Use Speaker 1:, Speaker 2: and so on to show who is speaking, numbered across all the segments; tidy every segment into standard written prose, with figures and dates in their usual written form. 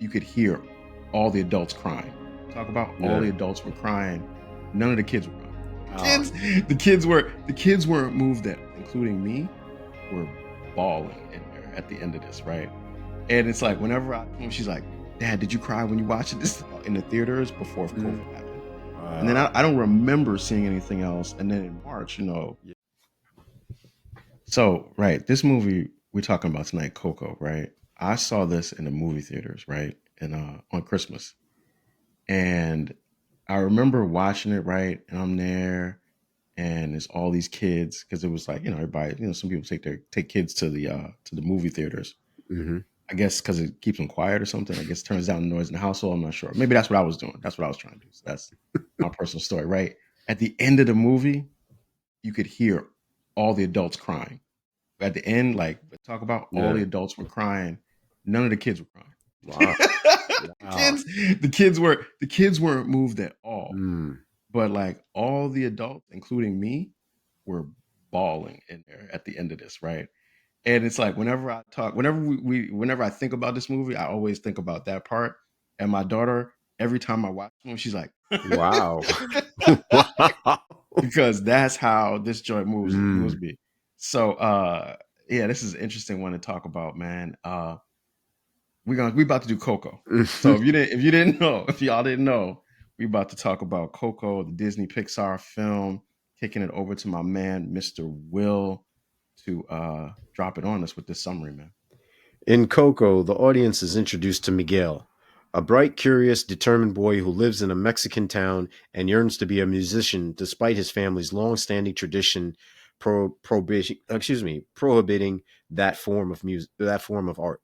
Speaker 1: you could hear all the adults crying. Talk about all the adults were crying. None of the kids were crying. The kids weren't moved at, including me, were bawling in there at the end of this, right? And it's like whenever she's like, Dad, did you cry when you watched this in the theaters before COVID happened? And then I don't remember seeing anything else. And then in March, So, right, this movie we're talking about tonight, Coco, right? I saw this in the movie theaters, right? And on Christmas. And I remember watching it, right? And I'm there and there's all these kids because it was like, everybody, some people take kids to the movie theaters.
Speaker 2: Mm-hmm.
Speaker 1: I guess because it keeps them quiet or something. I guess it turns down the noise in the household. I'm not sure. Maybe that's what I was doing. That's what I was trying to do. So that's my personal story, right? At the end of the movie, you could hear all the adults crying. At the end, like talk about all the adults were crying. None of the kids were crying.
Speaker 2: Wow.
Speaker 1: The kids weren't moved at all. But like all the adults, including me, were bawling in there at the end of this, right? And it's like whenever I think about this movie, I always think about that part. And my daughter, every time I watch it, she's like,
Speaker 2: "Wow,
Speaker 1: because that's how this joint moves me. So, yeah, this is an interesting one to talk about, man. We about to do Coco. So if y'all didn't know, we about to talk about Coco, the Disney Pixar film. Kicking it over to my man, Mr. Will, to drop it on us with this summary, man.
Speaker 2: In Coco, the audience is introduced to Miguel, a bright, curious, determined boy who lives in a Mexican town and yearns to be a musician despite his family's long-standing tradition prohibiting that form of art.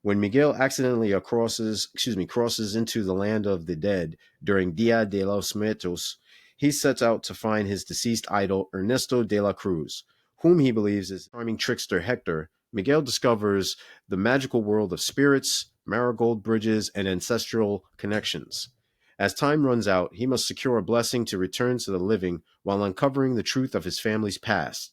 Speaker 2: When Miguel accidentally crosses into the land of the dead during Dia de los Muertos, he sets out to find his deceased idol Ernesto de la Cruz, whom he believes is charming trickster Hector. Miguel discovers the magical world of spirits, marigold bridges, and ancestral connections. As time runs out, he must secure a blessing to return to the living while uncovering the truth of his family's past.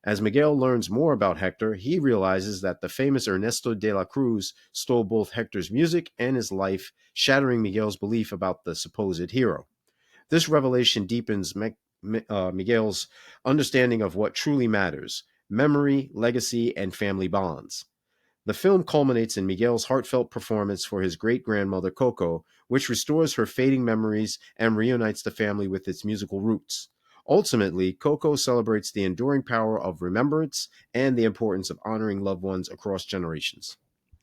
Speaker 2: As Miguel learns more about Hector, he realizes that the famous Ernesto de la Cruz stole both Hector's music and his life, shattering Miguel's belief about the supposed hero. This revelation deepens Miguel's understanding of what truly matters: memory, legacy, and family bonds. The film culminates in Miguel's heartfelt performance for his great-grandmother Coco, which restores her fading memories and reunites the family with its musical roots. Ultimately, Coco celebrates the enduring power of remembrance and the importance of honoring loved ones across generations.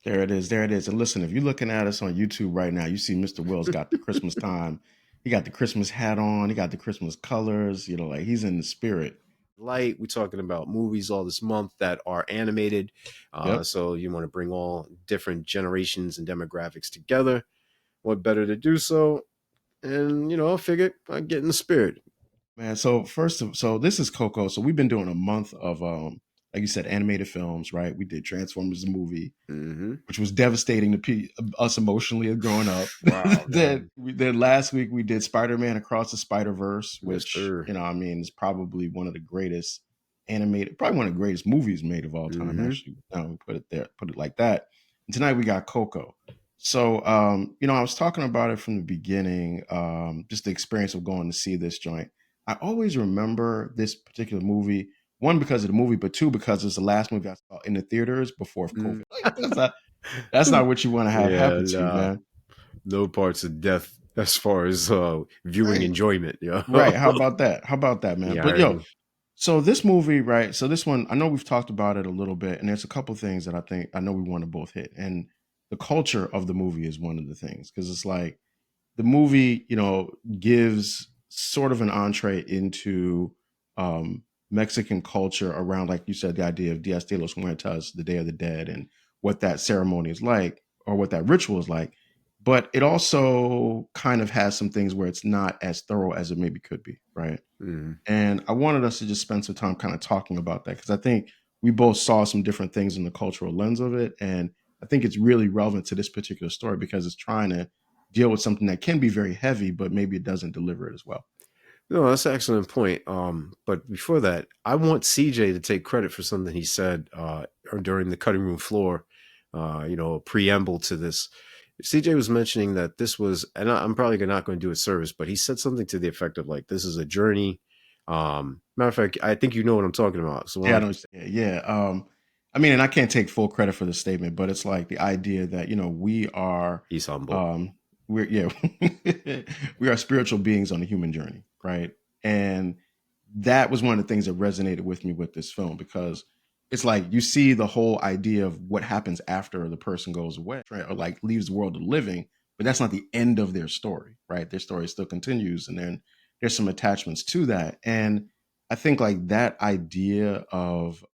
Speaker 1: There it is. And listen, if you're looking at us on YouTube right now, you see Mr. Will's got the Christmas time. He got the Christmas hat on. He got the Christmas colors. Like he's in the spirit.
Speaker 2: Light. We're talking about movies all this month that are animated. So you want to bring all different generations and demographics together. What better to do so? And, I figured I'd get in the spirit.
Speaker 1: Man, so this is Coco. So we've been doing a month of, like you said, animated films, right? We did Transformers the movie, which was devastating to us emotionally as growing up.
Speaker 2: Wow.
Speaker 1: then last week we did Spider-Man Across the Spider-Verse, which, is probably one of the greatest probably one of the greatest movies made of all time, actually. Put it like that. And tonight we got Coco. So, I was talking about it from the beginning, just the experience of going to see this joint. I always remember this particular movie, one, because of the movie, but two, because it's the last movie I saw in the theaters before COVID. That's not what you want to have happen to you, man.
Speaker 2: No parts of death as far as viewing enjoyment. Yeah.
Speaker 1: Right. How about that, man?
Speaker 2: Yeah,
Speaker 1: but so this movie, right? So this one, I know we've talked about it a little bit, and there's a couple things that I know we want to both hit. And the culture of the movie is one of the things, because it's like the movie, gives sort of an entree into Mexican culture around, like you said, the idea of Dias de los Muertos, the Day of the Dead, and what that ceremony is like, or what that ritual is like. But it also kind of has some things where it's not as thorough as it maybe could be, right? And I wanted us to just spend some time kind of talking about that, because I think we both saw some different things in the cultural lens of it. And I think it's really relevant to this particular story because it's trying to deal with something that can be very heavy, but maybe it doesn't deliver it as well.
Speaker 2: No, that's an excellent point. But before that, I want CJ to take credit for something he said during the cutting room floor, a preamble to this. CJ was mentioning that this was, and I'm probably not going to do a service, but he said something to the effect of like, this is a journey. Matter of fact, I think you know what I'm talking about. So why
Speaker 1: Yeah, I
Speaker 2: don't
Speaker 1: know. Yeah. I mean, and I can't take full credit for the statement, but it's like the idea that we are,
Speaker 2: he's humble.
Speaker 1: um, we're yeah, we are spiritual beings on a human journey, right? And that was one of the things that resonated with me with this film because it's like you see the whole idea of what happens after the person goes away, right, or like leaves the world of living, but that's not the end of their story, right? Their story still continues, and then there's some attachments to that, and I think like that idea of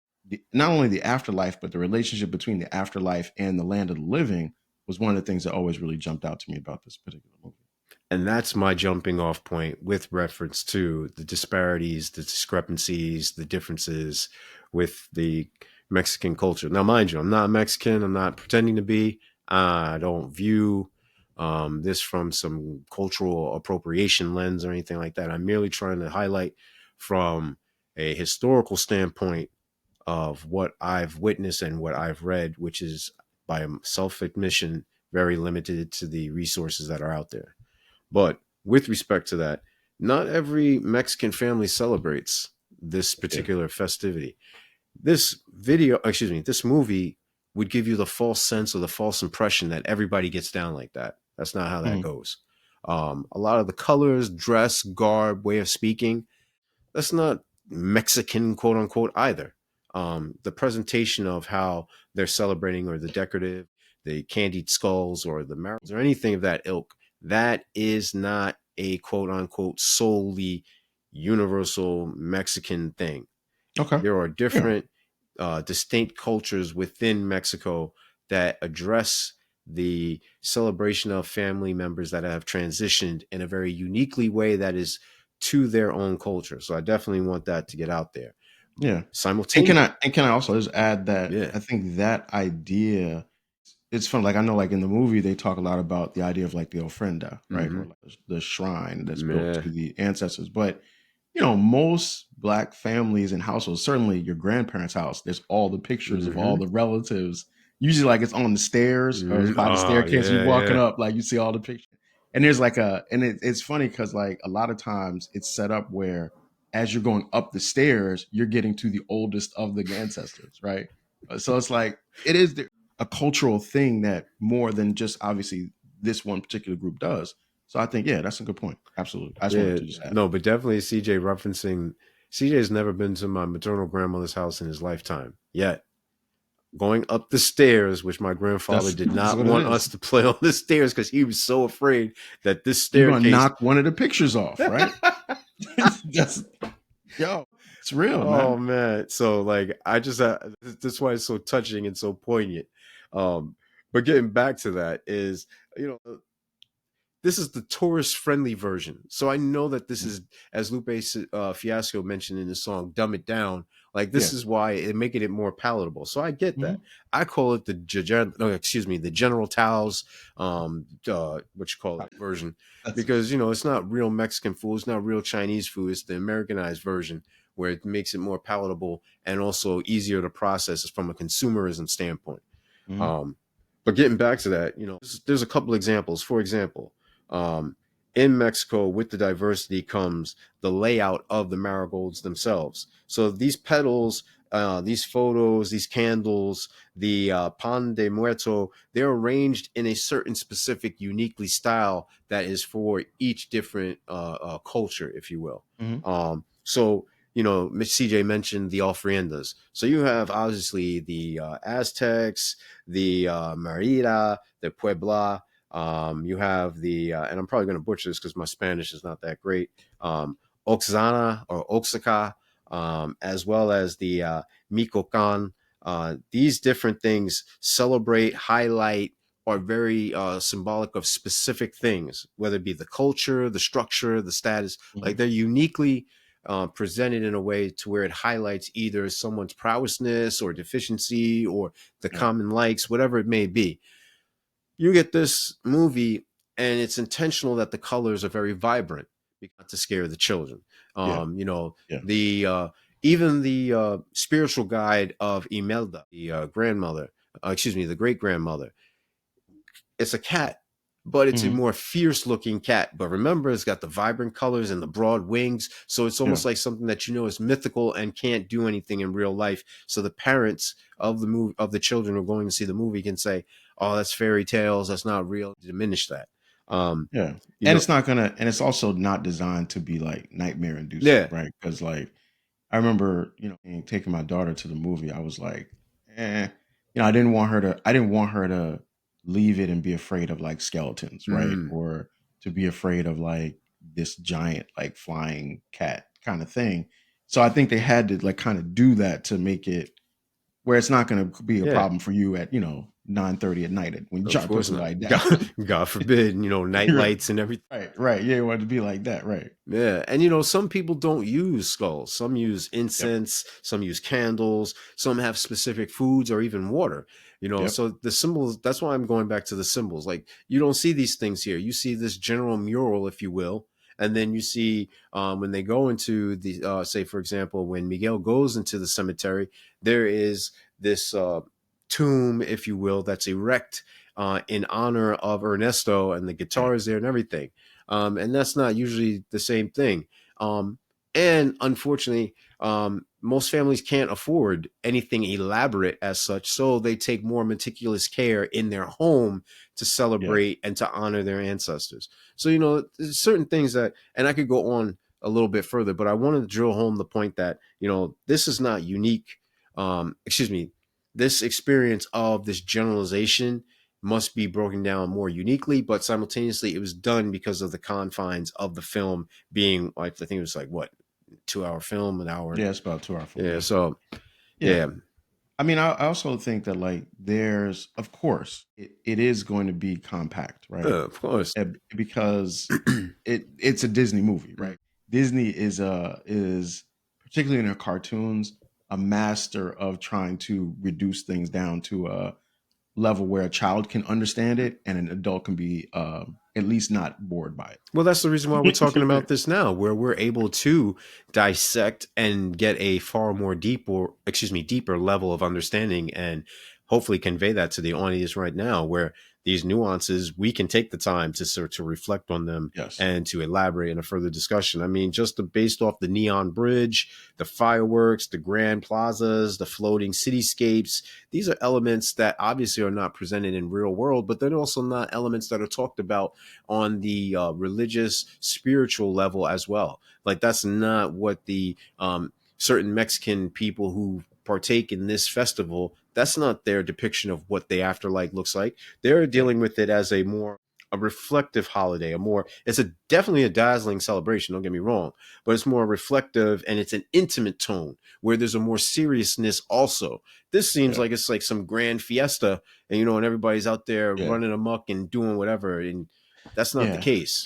Speaker 1: not only the afterlife, but the relationship between the afterlife and the land of the living was one of the things that always really jumped out to me about this particular movie.
Speaker 2: And that's my jumping off point with reference to the disparities, the discrepancies, the differences with the Mexican culture. Now, mind you, I'm not Mexican. I'm not pretending to be. I don't view this from some cultural appropriation lens or anything like that. I'm merely trying to highlight from a historical standpoint of what I've witnessed and what I've read, which is by self admission very limited to the resources that are out there. But with respect to that, not every Mexican family celebrates this
Speaker 1: Yeah.
Speaker 2: particular festivity. This video, excuse me, this movie would give you the false sense or the false impression that everybody gets down like that. That's not how that
Speaker 1: Mhm.
Speaker 2: goes. A lot of the colors, dress, garb, way of speaking, that's not Mexican, quote unquote, either. The presentation of how they're celebrating or the decorative, the candied skulls or the marrows or anything of that ilk, that is not a quote unquote solely universal Mexican thing.
Speaker 1: Okay.
Speaker 2: There are
Speaker 1: Yeah.
Speaker 2: different, distinct cultures within Mexico that address the celebration of family members that have transitioned in a very uniquely way that is to their own culture. So I definitely want that to get out there.
Speaker 1: Yeah. And
Speaker 2: Simultaneously,
Speaker 1: can I also just add that
Speaker 2: yeah.
Speaker 1: I think that idea, it's fun. Like I know like in the movie they talk a lot about the idea of like the ofrenda, right?
Speaker 2: Mm-hmm.
Speaker 1: Or like the shrine that's built
Speaker 2: Yeah.
Speaker 1: to the ancestors. But most black families and households, certainly your grandparents' house, there's all the pictures of all
Speaker 2: Mm-hmm.
Speaker 1: the relatives. Usually like it's on the stairs or it's
Speaker 2: Mm-hmm.
Speaker 1: by the
Speaker 2: Oh,
Speaker 1: staircase you
Speaker 2: yeah,
Speaker 1: walking
Speaker 2: yeah.
Speaker 1: up, like you see all the pictures. And there's like it's funny because like a lot of times it's set up where as you're going up the stairs, you're getting to the oldest of the ancestors, right? So it's like it is a cultural thing that more than just obviously this one particular group does. So I think, yeah, that's a good point. Absolutely. I just wanted
Speaker 2: Yeah.
Speaker 1: to just add.
Speaker 2: No, but definitely CJ referencing CJ has never been to my maternal grandmother's house in his lifetime yet. Going up the stairs, which my grandfather did
Speaker 1: That's
Speaker 2: not
Speaker 1: what it
Speaker 2: want
Speaker 1: is.
Speaker 2: us to play on the stairs because he was so afraid that this
Speaker 1: You're gonna
Speaker 2: staircase.
Speaker 1: knock one of the pictures off, right? That's yo, it's real,
Speaker 2: Oh
Speaker 1: man.
Speaker 2: man. So like I just that's why it's so touching and so poignant. Um, but getting back to that is, you know, this is the tourist friendly version. So I know that this is, as Lupe Fiasco mentioned in the song "Dumb It Down." Like this
Speaker 1: Yeah.
Speaker 2: is why it making it more palatable. So I get that.
Speaker 1: Mhm.
Speaker 2: I call it the no, excuse me, the General Tao's what you call it version,
Speaker 1: That's
Speaker 2: because you know it's not real Mexican food, it's not real Chinese food, it's the Americanized version where it makes it more palatable and also easier to process from a consumerism standpoint.
Speaker 1: mhm.
Speaker 2: Um, but getting back to that, you know, there's a couple examples. For example, um, in Mexico, with the diversity comes the layout of the marigolds themselves. So these petals, these photos, these candles, the pan de muerto, they're arranged in a certain specific, uniquely style that is for each different culture, if you will.
Speaker 1: Mhm.
Speaker 2: So you know, CJ mentioned the ofrendas. So you have obviously the Aztecs, the Merida, the Puebla. You have the, and I'm probably going to butcher this because my Spanish is not that great, Oxana or Oaxaca, as well as the Michoacan. These different things celebrate, highlight, are very symbolic of specific things, whether it be the culture, the structure, the status. Like
Speaker 1: Mhm.
Speaker 2: they're uniquely presented in a way to where it highlights either someone's prowessness or deficiency or the
Speaker 1: Yeah.
Speaker 2: common likes, whatever it may be. You get this movie, and it's intentional that the colors are very vibrant, not to scare the children.
Speaker 1: Yeah.
Speaker 2: You know,
Speaker 1: Yeah.
Speaker 2: the even the spiritual guide of Imelda, the grandmother, excuse me, the great grandmother. it's a cat, but it's a
Speaker 1: Hmm.
Speaker 2: more fierce looking cat. But remember, it's got the vibrant colors and the broad wings. So it's
Speaker 1: Yeah.
Speaker 2: almost like something that you know is mythical and can't do anything in real life. So the parents of the movie, of the children who are going to see the movie, can say, "Oh, that's fairy tales. That's not real." Diminish that. Um,
Speaker 1: Yeah.
Speaker 2: you
Speaker 1: And
Speaker 2: know,
Speaker 1: it's not gonna, and it's also not designed to be like nightmare inducing,
Speaker 2: yeah.
Speaker 1: right? Because like I remember, taking my daughter to the movie. I was like, I didn't want her to leave it and be afraid of like skeletons, right?
Speaker 2: Mm.
Speaker 1: Or to be afraid of like this giant, like flying cat kind of thing. So I think they had to like kind of do that to make it where it's not going to be a
Speaker 2: Yeah.
Speaker 1: problem for you at, 9:30 at night when you try
Speaker 2: Of
Speaker 1: to put
Speaker 2: course not.
Speaker 1: somebody down.
Speaker 2: God forbid, night lights and everything.
Speaker 1: Right, right. Yeah, you want it to be like that, right.
Speaker 2: Yeah, and some people don't use skulls. Some use
Speaker 1: Yep.
Speaker 2: incense, some use candles, some have specific foods or even water.
Speaker 1: Yep.
Speaker 2: So the symbols, that's why I'm going back to the symbols. Like you don't see these things here. You see this general mural, if you will. And then you see when they go into the, say, for example, when Miguel goes into the cemetery, there is this tomb, if you will, that's erect in honor of Ernesto, and the
Speaker 1: Yeah.
Speaker 2: guitar is there and everything. And that's not usually the same thing. Um, and unfortunately, most families can't afford anything elaborate as such, so they take more meticulous care in their home to
Speaker 1: Yeah.
Speaker 2: celebrate and to honor their ancestors. So, there's certain things that, and I could go on a little bit further, but I wanted to drill home the point that, this is not unique. Excuse me, this experience of this generalization must be broken down more uniquely, but simultaneously it was done because of the confines of the film being, I think it was like what, 2 hour film, an hour.
Speaker 1: Yeah, it's about 2 hour film,
Speaker 2: Yeah.
Speaker 1: yeah.
Speaker 2: So
Speaker 1: Yeah.
Speaker 2: yeah.
Speaker 1: I mean, I also think that like there's, of course, it is going to be compact, right?
Speaker 2: Of course.
Speaker 1: Because it's a Disney movie, right? Disney is particularly in their cartoons a master of trying to reduce things down to a level where a child can understand it and an adult can be at least not bored by
Speaker 2: Well, that's the reason why we're talking
Speaker 1: it.
Speaker 2: about this now, where we're able to dissect and get a far more deeper level of understanding, and hopefully convey that to the audience right now, where these nuances, we can take the time to sort to reflect on them
Speaker 1: Yes.
Speaker 2: and to elaborate in a further discussion. I mean, based off the neon bridge, the fireworks, the grand plazas, the floating cityscapes, these are elements that obviously are not presented in real world, but they're also not elements that are talked about on the religious, spiritual level as well. Like that's not what the certain Mexican people who partake in this festival, that's not their depiction of what the afterlife looks like. They're
Speaker 1: Yeah.
Speaker 2: dealing with it as a reflective holiday, it's a definitely a dazzling celebration, don't get me wrong, but it's more reflective and it's an intimate tone where there's a more seriousness also. This seems
Speaker 1: Yeah.
Speaker 2: like it's like some grand fiesta, and and everybody's out there
Speaker 1: Yeah.
Speaker 2: running amok and doing whatever, and that's not the
Speaker 1: Yeah.
Speaker 2: case.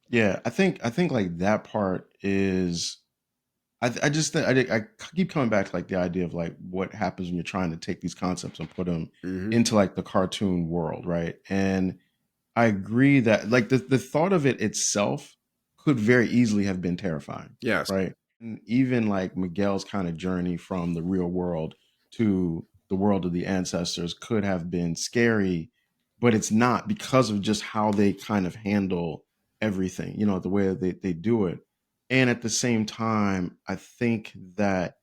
Speaker 1: Yeah. I think like that part is I just I keep coming back to like the idea of like what happens when you're trying to take these concepts and put them
Speaker 2: Hmm.
Speaker 1: into like the cartoon world, right? And I agree that like the thought of it itself could very easily have been terrifying,
Speaker 2: Yes.
Speaker 1: right? And even like Miguel's kind of journey from the real world to the world of the ancestors could have been scary, but it's not because of just how they kind of handle everything, the way that they do it. And at the same time, I think that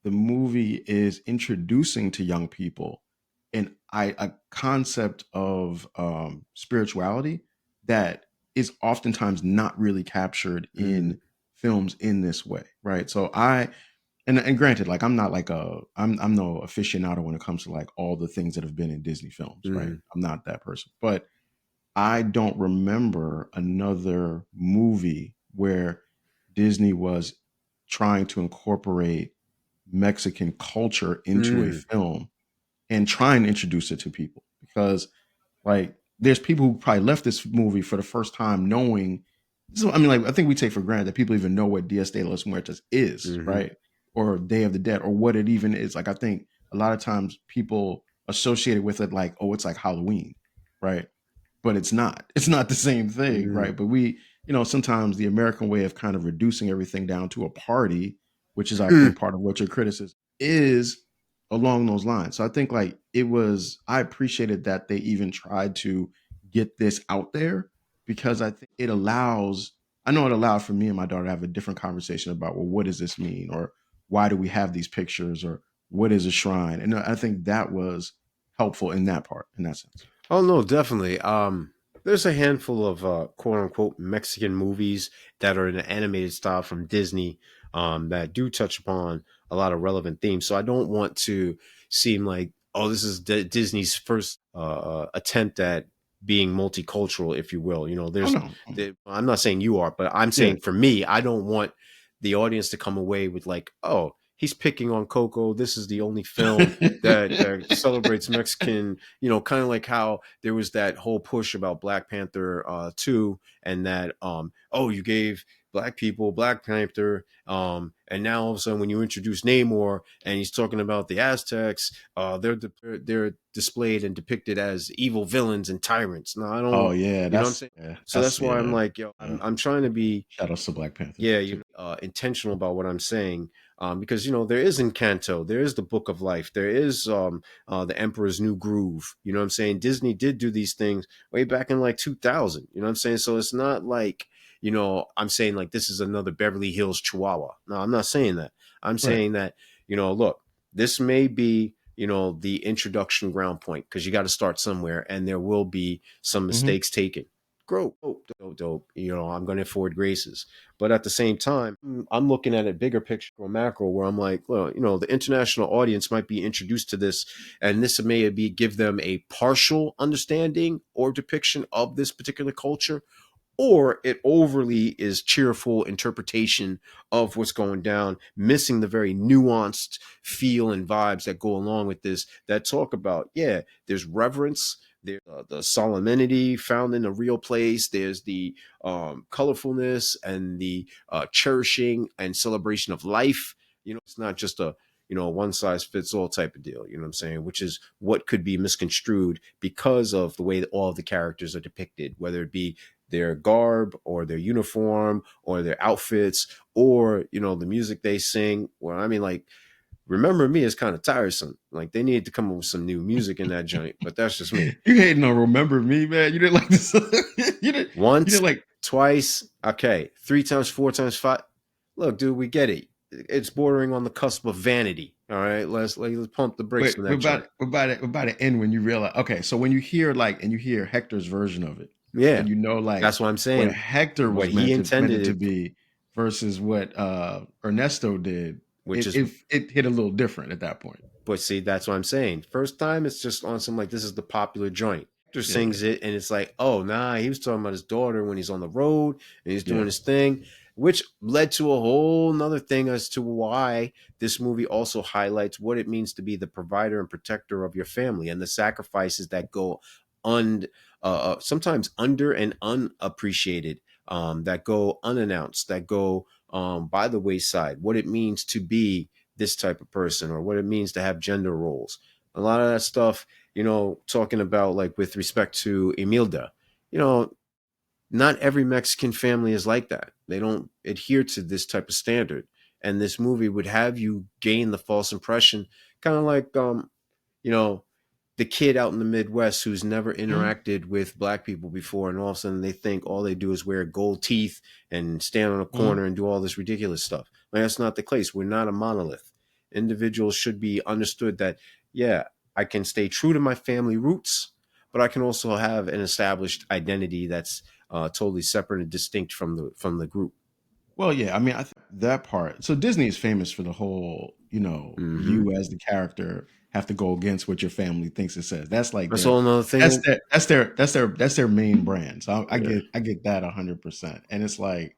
Speaker 1: the movie is introducing to young people a concept of spirituality that is oftentimes not really captured
Speaker 2: Mm,
Speaker 1: in films in this way, right? So and granted, like I'm no aficionado when it comes to like all the things that have been in Disney films, right?
Speaker 2: mm,
Speaker 1: I'm not that person, but I don't remember another movie where Disney was trying to incorporate Mexican culture into a
Speaker 2: mm,
Speaker 1: film and trying to introduce it to people because like there's people who probably left this movie for the first time knowing I mean like I think we take for granted that people even know what Dias de los Muertos is,
Speaker 2: hmm,
Speaker 1: right? Or Day of the Dead or what it even is. Like I think a lot of times people associate it with it like, oh, it's like Halloween, right? But it's not. It's not the same thing,
Speaker 2: mm,
Speaker 1: right? But sometimes the American way of kind of reducing everything down to a party, which is I
Speaker 2: mm,
Speaker 1: think part of what your criticism is along those lines. So I think like I appreciated that they even tried to get this out there because I think it allows. I know it allowed for me and my daughter to have a different conversation about, well, what does this mean, or why do we have these pictures, or what is a shrine, and I think that was helpful in that part, in that sense.
Speaker 2: Oh no, definitely. There's a handful of quote unquote Mexican movies that are in an animated style from Disney that do touch upon a lot of relevant themes. So I don't want to seem like, oh, this is Disney's first attempt at being multicultural, if you will. You know,
Speaker 1: Oh no,
Speaker 2: I'm not saying you are, but I'm
Speaker 1: yeah.
Speaker 2: saying for me, I don't want the audience to come away with like, oh, he's picking on Coco. This is the only film that celebrates Mexican, you know, kind of like how there was that whole push about Black Panther 2, and that oh, you gave black people Black Panther, and now all of a sudden when you introduce Namor and he's talking about the Aztecs, they're displayed and depicted as evil villains and tyrants. No, I
Speaker 1: Oh
Speaker 2: don't,
Speaker 1: yeah,
Speaker 2: you know what I'm saying? So that's why I'm like, yo,
Speaker 1: yeah.
Speaker 2: I'm trying to be,
Speaker 1: Shout outs to Black Panther
Speaker 2: yeah,
Speaker 1: too.
Speaker 2: intentional about what I'm saying, because you know there is Encanto, there is the Book of Life, there is the Emperor's New Groove. You know what I'm saying? Disney did do these things way back in like 2000. You know what I'm saying? So it's not like, you know, I'm saying like this is another Beverly Hills Chihuahua. No, I'm not saying that. I'm
Speaker 1: Right.
Speaker 2: saying that, you know, look, this may be, you know, the introduction ground point because you got to start somewhere, and there will be some
Speaker 1: Hmm.
Speaker 2: mistakes taken. Grow, dope. You know, I'm going to afford graces. But at the same time, I'm looking at it bigger picture or macro, where I'm like, well, you know, the international audience might be introduced to this, and this may be give them a partial understanding or depiction of this particular culture, or it overly is cheerful interpretation of what's going down, missing the very nuanced feel and vibes that go along with this, that talk about, yeah, there's reverence, there's the solemnity found in a real place, there's the colorfulness and the cherishing and celebration of life. You know, it's not just a, you know, one size fits all type of deal. You know what I'm saying? Which is what could be misconstrued because of the way that all of the characters are depicted, whether it be their garb or their uniform or their outfits or, you know, the music they sing. Well, I mean, like, Remember Me is kind of tiresome. Like, they needed to come up with some new music in that joint, but that's just me.
Speaker 1: You hating on Remember Me, man? You didn't like this. you didn't. You
Speaker 2: Once,
Speaker 1: didn't like.
Speaker 2: twice, okay, three times, four times, five. Look, dude, we get it. It's bordering on the cusp of vanity. All right, let's pump the brakes
Speaker 1: Wait,
Speaker 2: on that joint.
Speaker 1: we're about to end when you realize. Okay, so when you hear like, and you hear Hector's version of it,
Speaker 2: Yeah,
Speaker 1: and you know like
Speaker 2: that's what I'm
Speaker 1: what
Speaker 2: saying.
Speaker 1: Hector
Speaker 2: What
Speaker 1: was
Speaker 2: he
Speaker 1: meant
Speaker 2: intended
Speaker 1: it to
Speaker 2: it,
Speaker 1: be versus what Ernesto did,
Speaker 2: which is,
Speaker 1: it hit a little different at that point.
Speaker 2: but see, that's what I'm saying. First time, it's just on some like this is the popular joint. Hector
Speaker 1: Yeah,
Speaker 2: sings it, and it's like, oh nah, he was talking about his daughter when he's on the road and he's doing
Speaker 1: yeah.
Speaker 2: his thing, which led to a whole nother thing as to why this movie also highlights what it means to be the provider and protector of your family and the sacrifices that go un sometimes under and unappreciated, that go unannounced, that go by the wayside. What it means to be this type of person or what it means to have gender roles. A lot of that stuff, you know, talking about like with respect to Imelda, you know, not every Mexican family is like that. They don't adhere to this type of standard. And this movie would have you gain the false impression, kind of like, you know, the kid out in the Midwest who's never
Speaker 1: Mhm.
Speaker 2: interacted with black people before, and all of a sudden they think all they do is wear gold teeth and stand on a
Speaker 1: Mhm.
Speaker 2: corner and do all this ridiculous stuff. Like, that's not the case. We're not a monolith. Individuals should be understood that, yeah, I can stay true to my family roots, but I can also have an established identity that's totally separate and distinct from the group.
Speaker 1: Well, yeah, I mean, I think that part. So Disney is famous for the whole,
Speaker 2: Mm-hmm.
Speaker 1: you as the character have to go against what your family thinks it says. That's like
Speaker 2: That's all another thing.
Speaker 1: that's their main brand. So I get that 100%. And it's like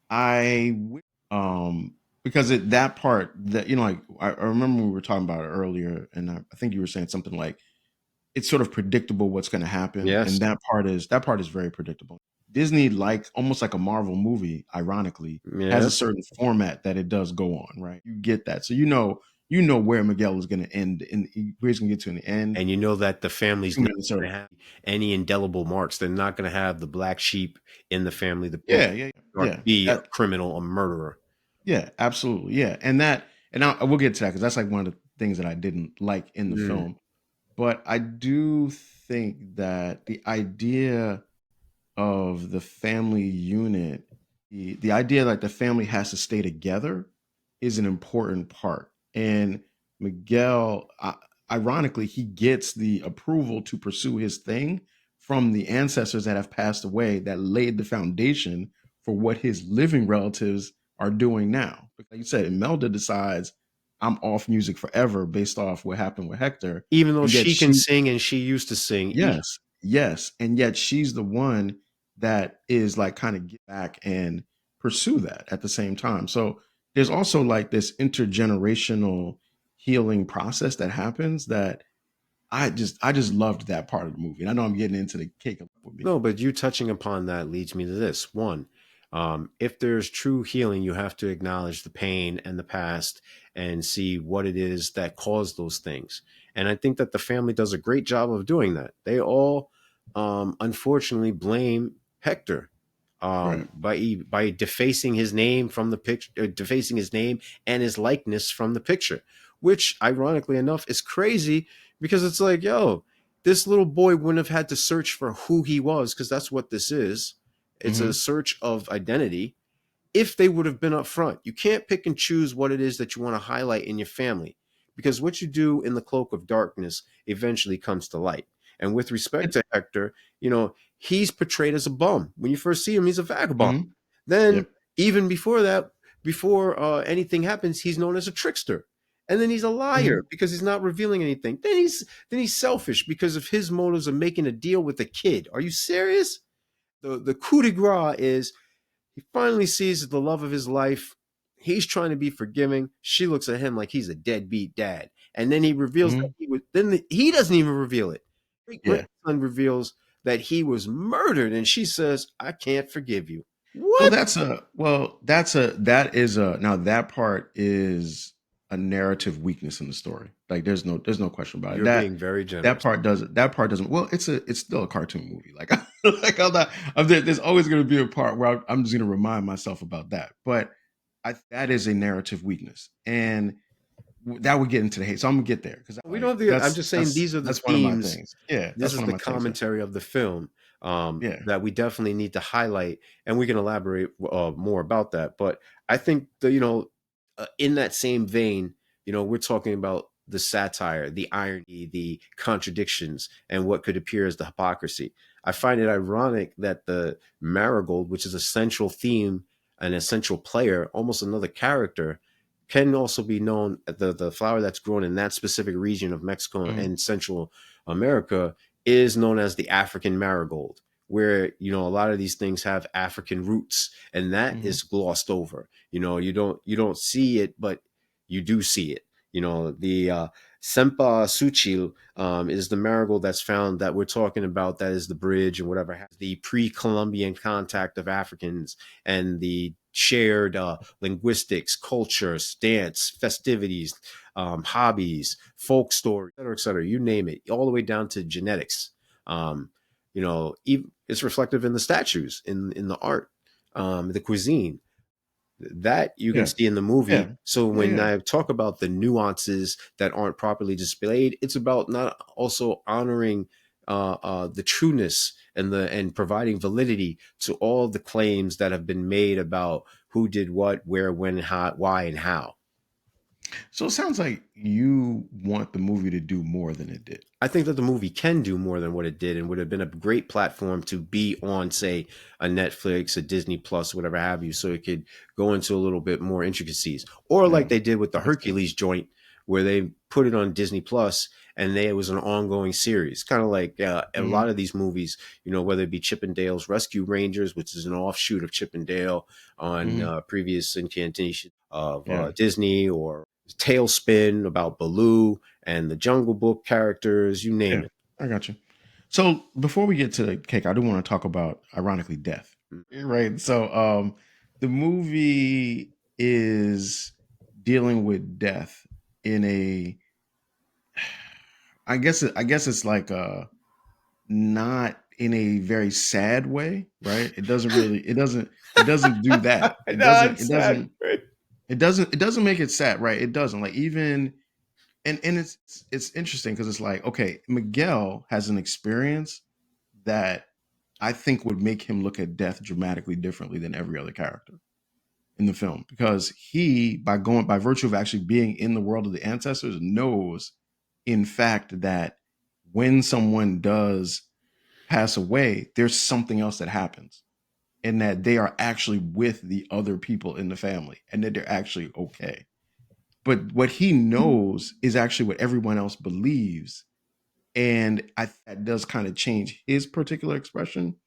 Speaker 1: um because that part that like I remember we were talking about it earlier, and I think you were saying something like it's sort of predictable what's going to happen,
Speaker 2: Yes.
Speaker 1: and that part is very predictable. Disney, like almost like a Marvel movie, ironically, has a
Speaker 2: Yeah.
Speaker 1: certain format that it does go on, right? You get that, so you know where Miguel is going to end and where he's going to get to in the end.
Speaker 2: And you know that the family's
Speaker 1: 2
Speaker 2: not
Speaker 1: minutes
Speaker 2: going
Speaker 1: early.
Speaker 2: to have any indelible marks. They're not going to have the black sheep in the family, the person
Speaker 1: Yeah, yeah,
Speaker 2: or
Speaker 1: yeah,
Speaker 2: be a
Speaker 1: that,
Speaker 2: criminal, a murderer.
Speaker 1: yeah, absolutely, yeah, and I will get to that because that's like one of the things that I didn't like in the
Speaker 2: Mm.
Speaker 1: film. But I do think that the idea of the family unit, the idea that the family has to stay together is an important part. And Miguel, ironically, he gets the approval to pursue his thing from the ancestors that have passed away that laid the foundation for what his living relatives are doing now. Like you said, Imelda decides I'm off music forever based off what happened with Hector.
Speaker 2: Even though
Speaker 1: And yet
Speaker 2: she can
Speaker 1: she
Speaker 2: sing and she used to sing.
Speaker 1: Yes, yes, and yet she's the one that is like kind of get back and pursue that at the same time. So there's also like this intergenerational healing process that happens that I just loved that part of the movie. And I know I'm getting into the cake with me.
Speaker 2: No, but you touching upon that leads me to this. One, if there's true healing, you have to acknowledge the pain and the past and see what it is that caused those things. And I think that the family does a great job of doing that. They all, unfortunately, blame Hector
Speaker 1: Right.
Speaker 2: by defacing his name from the picture, defacing his name and his likeness from the picture, which, ironically enough, is crazy because it's like, yo, this little boy wouldn't have had to search for who he was because that's what this is. It's a
Speaker 1: Hmm.
Speaker 2: search of identity if they would have been up front. You can't pick and choose what it is that you want to highlight in your family because what you do in the cloak of darkness eventually comes to light. And with respect
Speaker 1: It,
Speaker 2: to Hector, he's portrayed as a bum. When you first see him, he's a vagabond.
Speaker 1: mhm.
Speaker 2: Then,
Speaker 1: Yep.
Speaker 2: even before that, before anything happens, he's known as a trickster. And then he's a liar
Speaker 1: Hmm.
Speaker 2: because he's not revealing anything. Then he's selfish because of his motives of making a deal with a kid. Are you serious? The coup de grace is he finally sees the love of his life. He's trying to be forgiving. She looks at him like he's a deadbeat dad. And then he reveals that
Speaker 1: Hmm.
Speaker 2: he doesn't even reveal it. Great
Speaker 1: Yeah.
Speaker 2: grandson reveals that he was murdered, and she says, I can't forgive you.
Speaker 1: So
Speaker 2: What?
Speaker 1: that is a now that part is a narrative weakness in the story. Like there's no question about it.
Speaker 2: You're
Speaker 1: That
Speaker 2: being very
Speaker 1: that
Speaker 2: generous.
Speaker 1: part doesn't that part doesn't well it's still a cartoon movie. Like like there's always going to be a part where I'm just going to remind myself about that. But that is a narrative weakness, and that would get into the hate. So I'm gonna get there because
Speaker 2: We don't
Speaker 1: like
Speaker 2: have to, I'm just saying these are the
Speaker 1: that's one of my
Speaker 2: themes.
Speaker 1: things. Yeah,
Speaker 2: This
Speaker 1: that's
Speaker 2: is
Speaker 1: one of
Speaker 2: the
Speaker 1: my things.
Speaker 2: commentary of the film
Speaker 1: Yeah.
Speaker 2: that we definitely need to highlight, and we can elaborate more about that. But I think in that same vein, we're talking about the satire, the irony, the contradictions, and what could appear as the hypocrisy. I find it ironic that the marigold, which is a central theme, an essential player, almost another character, can also be known the flower that's grown in that specific region of Mexico
Speaker 1: Hmm.
Speaker 2: and Central America is known as the African marigold, where a lot of these things have African roots, and that
Speaker 1: Hmm.
Speaker 2: is glossed over. You don't see it, but you do see it. The Sempa Suchil is the marigold that's found that we're talking about. That is the bridge and whatever has the pre-Columbian contact of Africans and the shared linguistics, culture, stance, festivities, hobbies, folk story, et cetera, you name it, all the way down to genetics. Um, it's reflective in the statues, in the art, the cuisine that you can
Speaker 1: Yeah.
Speaker 2: see in the movie.
Speaker 1: Yeah.
Speaker 2: So
Speaker 1: Yeah.
Speaker 2: when
Speaker 1: Yeah.
Speaker 2: I talk about the nuances that aren't properly displayed, it's about not also honoring the trueness and providing validity to all the claims that have been made about who did what, where, when, how, why, and how.
Speaker 1: So it sounds like you want the movie to do more than it did.
Speaker 2: I think that the movie can do more than what it did and would have been a great platform to be on, say, a Netflix, a Disney Plus, whatever have you, so it could go into a little bit more intricacies. Or like
Speaker 1: Yeah.
Speaker 2: they did with the
Speaker 1: Makes sense.
Speaker 2: Hercules joint, where they put it on Disney Plus and it was an ongoing series. Kind of like a
Speaker 1: Hmm.
Speaker 2: lot of these movies, whether it be Chippendale's Rescue Rangers, which is an offshoot of Chippendale on
Speaker 1: Hmm.
Speaker 2: previous incantation of
Speaker 1: Yeah.
Speaker 2: Disney, or Tailspin about Baloo and the Jungle Book characters, you name
Speaker 1: Yeah.
Speaker 2: it.
Speaker 1: I got you. So before we get to the cake, I do want to talk about ironically death. Right. So the movie is dealing with death in a I guess it's like not in a very sad way, right? It doesn't do that. It
Speaker 2: No,
Speaker 1: doesn't
Speaker 2: it's
Speaker 1: it
Speaker 2: sad.
Speaker 1: doesn't it doesn't make it sad, right? It doesn't like even and it's interesting because it's like, okay, Miguel has an experience that I think would make him look at death dramatically differently than every other character in the film, because he, by virtue of actually being in the world of the ancestors, knows in fact that when someone does pass away, there's something else that happens, and that they are actually with the other people in the family, and that they're actually okay. But what he knows is actually what everyone else believes, and that does kind of change his particular expression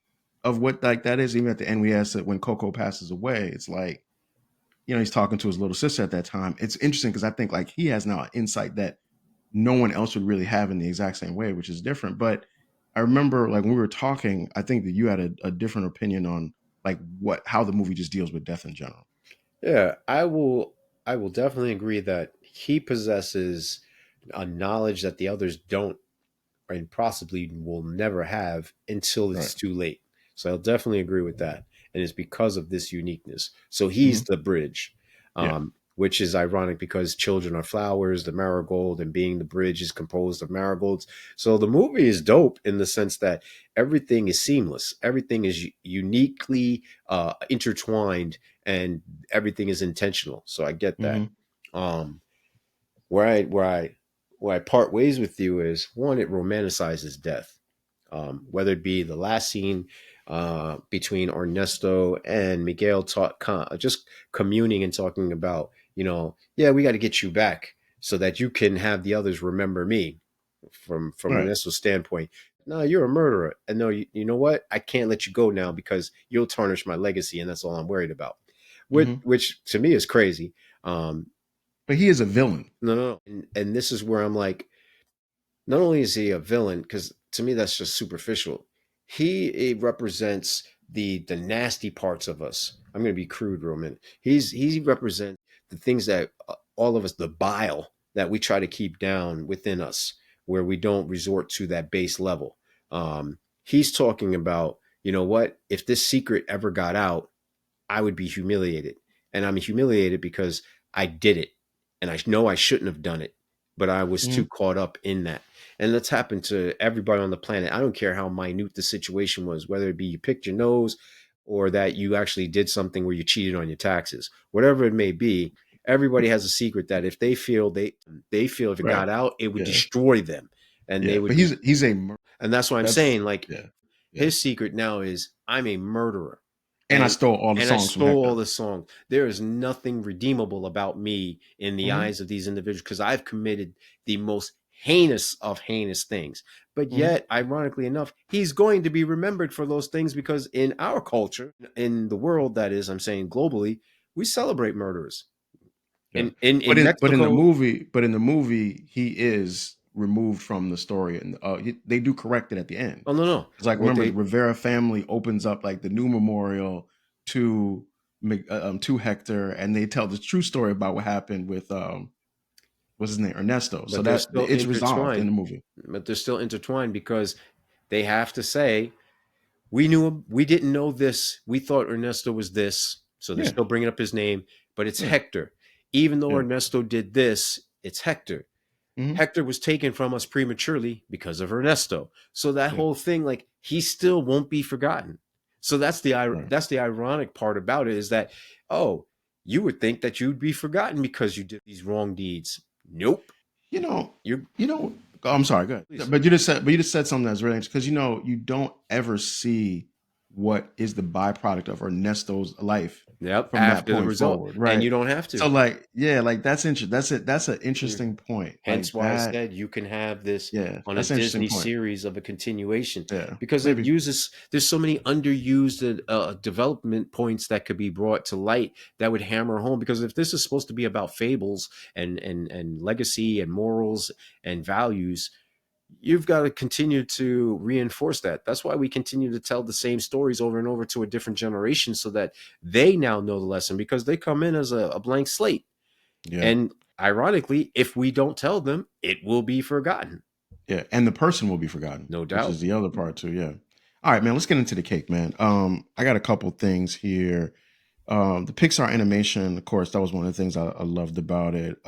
Speaker 1: of what like that is. Even at the end, we asked that when Coco passes away, it's like, he's talking to his little sister at that time. It's interesting because I think like he has now an insight that no one else would really have in the exact same way, which is different. But I remember like when we were talking, I think that you had a different opinion on like how the movie just deals with death in general.
Speaker 2: Yeah, I will definitely agree that he possesses a knowledge that the others don't and possibly will never have until
Speaker 1: Right.
Speaker 2: it's too late. So I'll definitely agree with that. And it's because of this uniqueness. So he's
Speaker 1: Hmm.
Speaker 2: the bridge,
Speaker 1: Yeah.
Speaker 2: which is ironic because children are flowers, the marigold, and being the bridge is composed of marigolds. So the movie is dope in the sense that everything is seamless, everything is uniquely intertwined, and everything is intentional. So I get that.
Speaker 1: Hmm.
Speaker 2: Um, where I where I where I part ways with you is one, it romanticizes death. Whether it be the last scene between Ernesto and Miguel just communing and talking about, yeah, we got to get you back so that you can have the others remember me. From
Speaker 1: Right.
Speaker 2: Ernesto's standpoint, no, you're a murderer, and no, you know what? I can't let you go now because you'll tarnish my legacy, and that's all I'm worried about. Which,
Speaker 1: Hmm.
Speaker 2: which to me is crazy. Um,
Speaker 1: But he is a villain.
Speaker 2: no, no, no. And this is where I'm like, not only is he a villain, because to me that's just superficial. He represents the nasty parts of us. I'm going to be crude, Roman. He represents the things that all of us, the bile that we try to keep down within us, where we don't resort to that base level. He's talking about, you know what? If this secret ever got out, I would be humiliated. And I'm humiliated because I did it. And I know I shouldn't have done it, but I was too
Speaker 1: Hmm.
Speaker 2: caught up in that. And that's happened to everybody on the planet. I don't care how minute the situation was, whether it be you picked your nose or that you actually did something where you cheated on your taxes, whatever it may be. Everybody has a secret that if they feel if it
Speaker 1: Right.
Speaker 2: got out, it would
Speaker 1: Yeah.
Speaker 2: destroy them, and they
Speaker 1: Yeah. But
Speaker 2: would be.
Speaker 1: he's a
Speaker 2: And that's what I'm
Speaker 1: that's
Speaker 2: saying. Like
Speaker 1: yeah. Yeah.
Speaker 2: his secret now is I'm a murderer,
Speaker 1: And I
Speaker 2: and
Speaker 1: stole all the
Speaker 2: and I
Speaker 1: songs from
Speaker 2: stole all
Speaker 1: Hector.
Speaker 2: the song. There is nothing redeemable about me in the
Speaker 1: Hmm.
Speaker 2: eyes of these individuals because I've committed the most heinous of heinous things. But
Speaker 1: Hmm.
Speaker 2: yet, ironically enough, he's going to be remembered for those things because in our culture, in the world that is, I'm saying globally, we celebrate murderers.
Speaker 1: Yeah.
Speaker 2: In Mexico,
Speaker 1: But in the movie, he is removed from the story, and they do correct it at the end.
Speaker 2: oh no, no.
Speaker 1: It's like,
Speaker 2: What
Speaker 1: remember, the
Speaker 2: they
Speaker 1: Rivera family opens up like the new memorial to to Hector, and they tell the true story about what happened with what's his name, Ernesto. So
Speaker 2: but they're
Speaker 1: that
Speaker 2: still
Speaker 1: it's resolved in
Speaker 2: intertwined.
Speaker 1: the movie.
Speaker 2: But they're still intertwined because they have to say we knew him. We didn't know this. We thought Ernesto was this. So they're
Speaker 1: Yeah,
Speaker 2: still bringing up his name, but it's
Speaker 1: right.
Speaker 2: Hector. Even though
Speaker 1: Yeah.
Speaker 2: Ernesto did this, it's Hector.
Speaker 1: Hmm.
Speaker 2: Hector was taken from us prematurely because of Ernesto. So that
Speaker 1: Yeah.
Speaker 2: whole thing, like he still won't be forgotten. So
Speaker 1: Right.
Speaker 2: that's the ironic part about it is that oh, you would think that you'd be forgotten because you did these wrong deeds. Nope.
Speaker 1: You know,
Speaker 2: You're
Speaker 1: you know. Oh, I'm sorry. Good.
Speaker 2: please.
Speaker 1: But you just said something that's really interesting because you don't ever see what is the byproduct of Ernesto's life
Speaker 2: Yep.
Speaker 1: from that
Speaker 2: After the
Speaker 1: point
Speaker 2: result,
Speaker 1: forward,
Speaker 2: and
Speaker 1: right?
Speaker 2: you don't have
Speaker 1: So
Speaker 2: to.
Speaker 1: like, yeah, like that's interesting. That's it. That's an interesting point.
Speaker 2: Hence
Speaker 1: Like
Speaker 2: why I
Speaker 1: that.
Speaker 2: said you can have this
Speaker 1: Yeah,
Speaker 2: on a
Speaker 1: that's an interesting
Speaker 2: Disney
Speaker 1: point.
Speaker 2: series of a continuation
Speaker 1: Yeah,
Speaker 2: because it
Speaker 1: maybe.
Speaker 2: uses there's so many underused development points that could be brought to light that would hammer home because if this is supposed to be about fables and legacy and morals and values, you've got to continue to reinforce that. That's why we continue to tell the same stories over and over to a different generation so that they now know the lesson because they come in as a blank slate.
Speaker 1: Yeah,
Speaker 2: And ironically, if we don't tell them, it will be forgotten.
Speaker 1: yeah, and the person will be forgotten,
Speaker 2: No
Speaker 1: which is
Speaker 2: doubt.
Speaker 1: the other part too. Yeah. All right, man. Let's get into the cake, man. I got a couple things here. The Pixar animation, of course, that was one of the things I loved about it.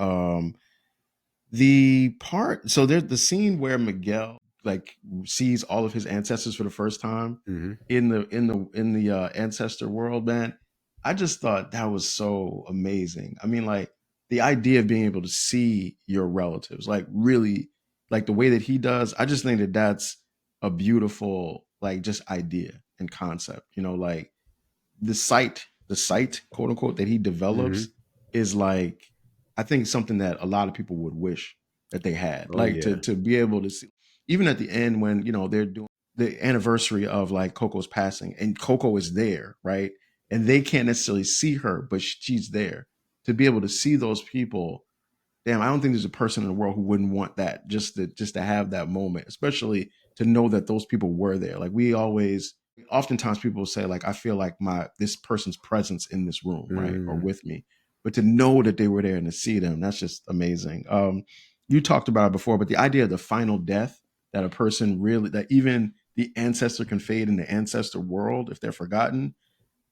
Speaker 1: The part, so there's the scene where Miguel like sees all of his ancestors for the first time
Speaker 2: Hmm.
Speaker 1: in the ancestor world, man. I just thought that was so amazing. I mean, like the idea of being able to see your relatives, like really, like the way that he does. I just think that that's a beautiful, like, just idea and concept. Like the site, quote unquote, that he develops
Speaker 2: Hmm.
Speaker 1: is like, I think something that a lot of people would wish that they had.
Speaker 2: Oh
Speaker 1: Like to
Speaker 2: yeah.
Speaker 1: to be able to see, even at the end when they're doing the anniversary of like Coco's passing, and Coco is there, right? And they can't necessarily see her, but she's there. To be able to see those people, damn, I don't think there's a person in the world who wouldn't want that, just to have that moment, especially to know that those people were there. Like oftentimes people say like, I feel like my this person's presence in this room, right, or
Speaker 2: Mm,
Speaker 1: with me, but to know that they were there and to see them, that's just amazing. You talked about it before, but the idea of the final death, that a person really, that even the ancestor can fade in the ancestor world if they're forgotten,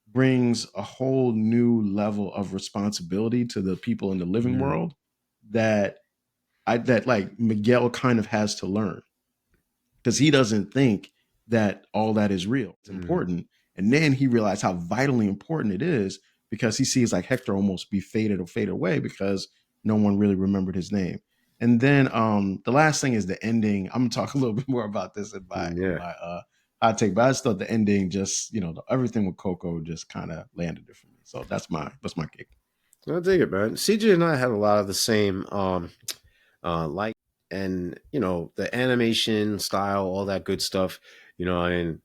Speaker 1: brings a whole new level of responsibility to the people in the living
Speaker 2: mm,
Speaker 1: world that that like Miguel kind of has to learn, because he doesn't think that all that is real. It's
Speaker 2: mm.
Speaker 1: important. And then he realized how vitally important it is, because he sees like Hector almost be faded or fade away because no one really remembered his name. And then the last thing is the ending. I'm gonna talk a little bit more about this in my
Speaker 2: Mm,
Speaker 1: in
Speaker 2: yeah.
Speaker 1: my hot take, but I just thought the ending, just everything with Coco just kind of landed it for me. So that's my kick.
Speaker 2: I dig it, man. CJ and I had a lot of the same like, and the animation style, all that good stuff. I mean,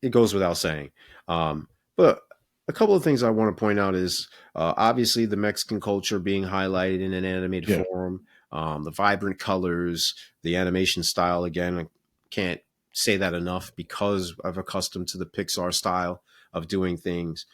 Speaker 2: it goes without saying. But a couple of things I want to point out is obviously the Mexican culture being highlighted in an animated
Speaker 1: Yeah.
Speaker 2: form, the vibrant colors, the animation style. Again, I can't say that enough because I've accustomed to the Pixar style of doing things.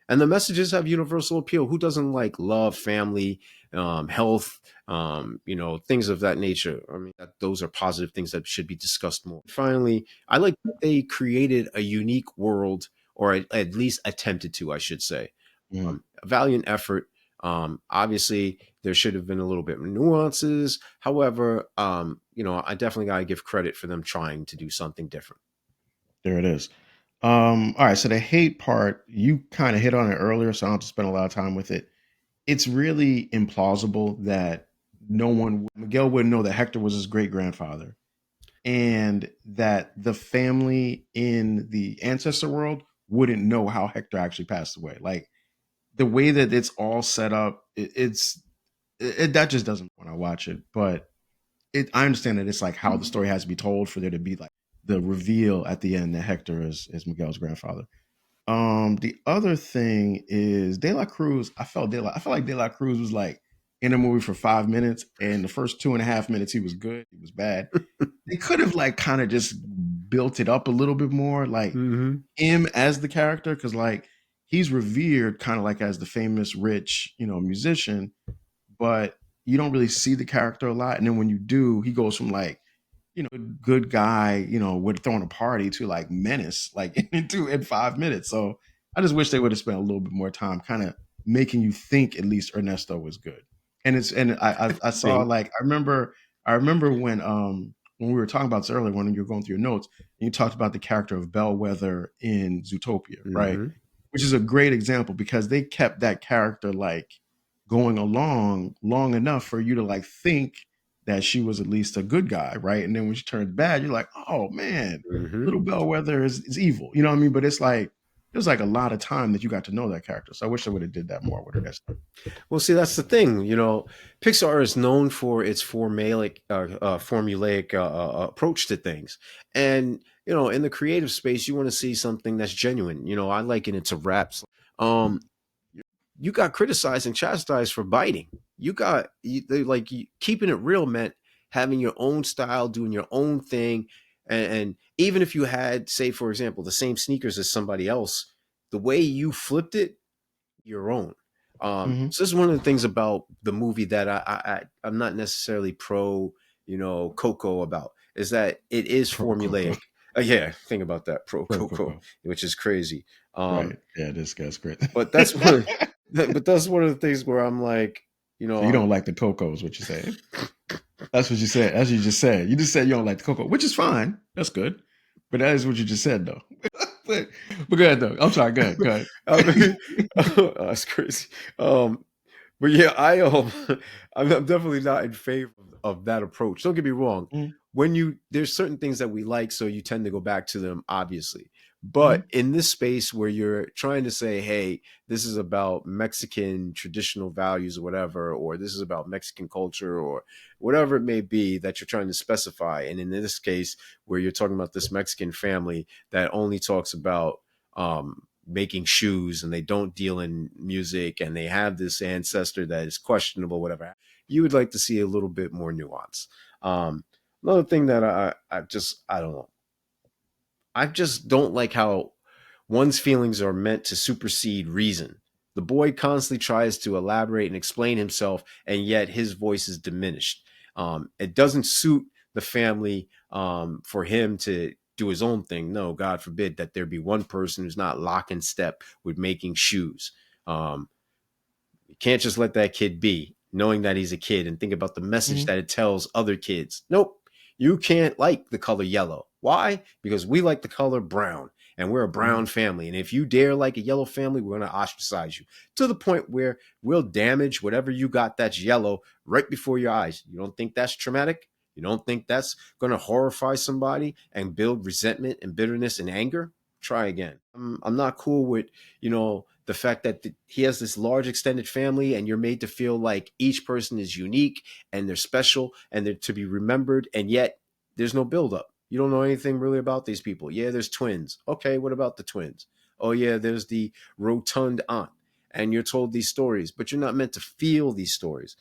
Speaker 2: And the messages have universal appeal. Who doesn't like love, family, health, things of that nature? I mean, those are positive things that should be discussed more. Finally, I like that they created a unique world, or at least attempted to, I should say.
Speaker 1: Mhm.
Speaker 2: A valiant effort. Obviously, there should have been a little bit more nuances. However, I definitely got to give credit for them trying to do something different.
Speaker 1: There it is. All right, so the hate part, you kind of hit on it earlier, so I don't have to spend a lot of time with it. It's really implausible that Miguel wouldn't know that Hector was his great grandfather, and that the family in the ancestor world wouldn't know how Hector actually passed away. Like the way that it's all set up, that just doesn't when I watch it. But I understand that it's like how the story has to be told for there to be like the reveal at the end that Hector is Miguel's grandfather. The other thing is De La Cruz. I felt like De La Cruz was like in a movie for 5 minutes, and the first 2.5 minutes he was good, he was bad. They could have like kind of just built it up a little bit more, like
Speaker 2: Mm-hmm.
Speaker 1: him as the character, because like he's revered kind of like as the famous rich, musician, but you don't really see the character a lot. And then when you do, he goes from like, good guy, would throwing a party to like menace, like in 5 minutes. So I just wish they would have spent a little bit more time kind of making you think at least Ernesto was good. And I saw,
Speaker 2: Think.
Speaker 1: like, I remember when we were talking about this earlier, when you were going through your notes, and you talked about the character of Bellwether in Zootopia, right?
Speaker 2: Mm-hmm.
Speaker 1: Which is a great example, because they kept that character like going along long enough for you to like think that she was at least a good guy, right? And then when she turns bad, you're like, oh man,
Speaker 2: Mm-hmm.
Speaker 1: little Bellwether is evil. You know what I mean? But it's like it was like a lot of time that you got to know that character. So I wish I would have did that more with her next time.
Speaker 2: Well, see, that's the thing. Pixar is known for its formulaic approach to things, and in the creative space, you want to see something that's genuine. I liken it to raps. Um, you got criticized and chastised for biting. Keeping it real meant having your own style, doing your own thing, and even if you had, say, for example, the same sneakers as somebody else, the way you flipped it, your own.
Speaker 1: Hmm.
Speaker 2: So this is one of the things about the movie that I'm not necessarily pro, Coco about, is that it is
Speaker 1: Pro Coco.
Speaker 2: formulaic. Yeah, think about that, pro
Speaker 1: Pro
Speaker 2: Coco,
Speaker 1: Coco.
Speaker 2: which is crazy.
Speaker 1: Right. Yeah, this guy's great.
Speaker 2: But that's one. But that's one of the things where I'm like, You
Speaker 1: So you
Speaker 2: know,
Speaker 1: don't like the Coco is what you're saying. That's what you said. That's what you just said. You just said you don't like the Coco, which is fine. That's good. But that is what you just said, though. but go ahead, though. I'm sorry. Go ahead. Go ahead.
Speaker 2: I mean, that's crazy. Um, but yeah, I'm definitely not in favor of that approach. Don't get me wrong.
Speaker 1: Mm-hmm.
Speaker 2: When you there's certain things that we like, so you tend to go back to them, obviously.
Speaker 1: Mm-hmm.
Speaker 2: But in this space where you're trying to say, hey, this is about Mexican traditional values or whatever, or this is about Mexican culture or whatever it may be that you're trying to specify. And in this case, where you're talking about this Mexican family that only talks about making shoes and they don't deal in music and they have this ancestor that is questionable, whatever, you would like to see a little bit more nuance. Another thing that I don't know. I just don't like how one's feelings are meant to supersede reason. The boy constantly tries to elaborate and explain himself, and yet his voice is diminished. It doesn't suit the family for him to do his own thing. No, God forbid that there be one person who's not lock in step with making shoes. Um, you can't just let that kid be, knowing that he's a kid, and think about the message
Speaker 1: Mm-hmm.
Speaker 2: that it tells other kids. Nope, you can't like the color yellow. Why? Because we like the color brown, and we're a
Speaker 1: Mm-hmm.
Speaker 2: brown family. And if you dare like a yellow family, we're going to ostracize you to the point where we'll damage whatever you got that's yellow right before your eyes. You don't think that's traumatic? You don't think that's going to horrify somebody and build resentment and bitterness and anger? Try again. I'm not cool with, the fact that he has this large extended family and you're made to feel like each person is unique and they're special and they're to be remembered. And yet there's no buildup. You don't know anything really about these people. Yeah, there's twins. Okay, what about the twins? Oh, yeah, there's the rotund aunt. And you're told these stories, but you're not meant to feel these stories.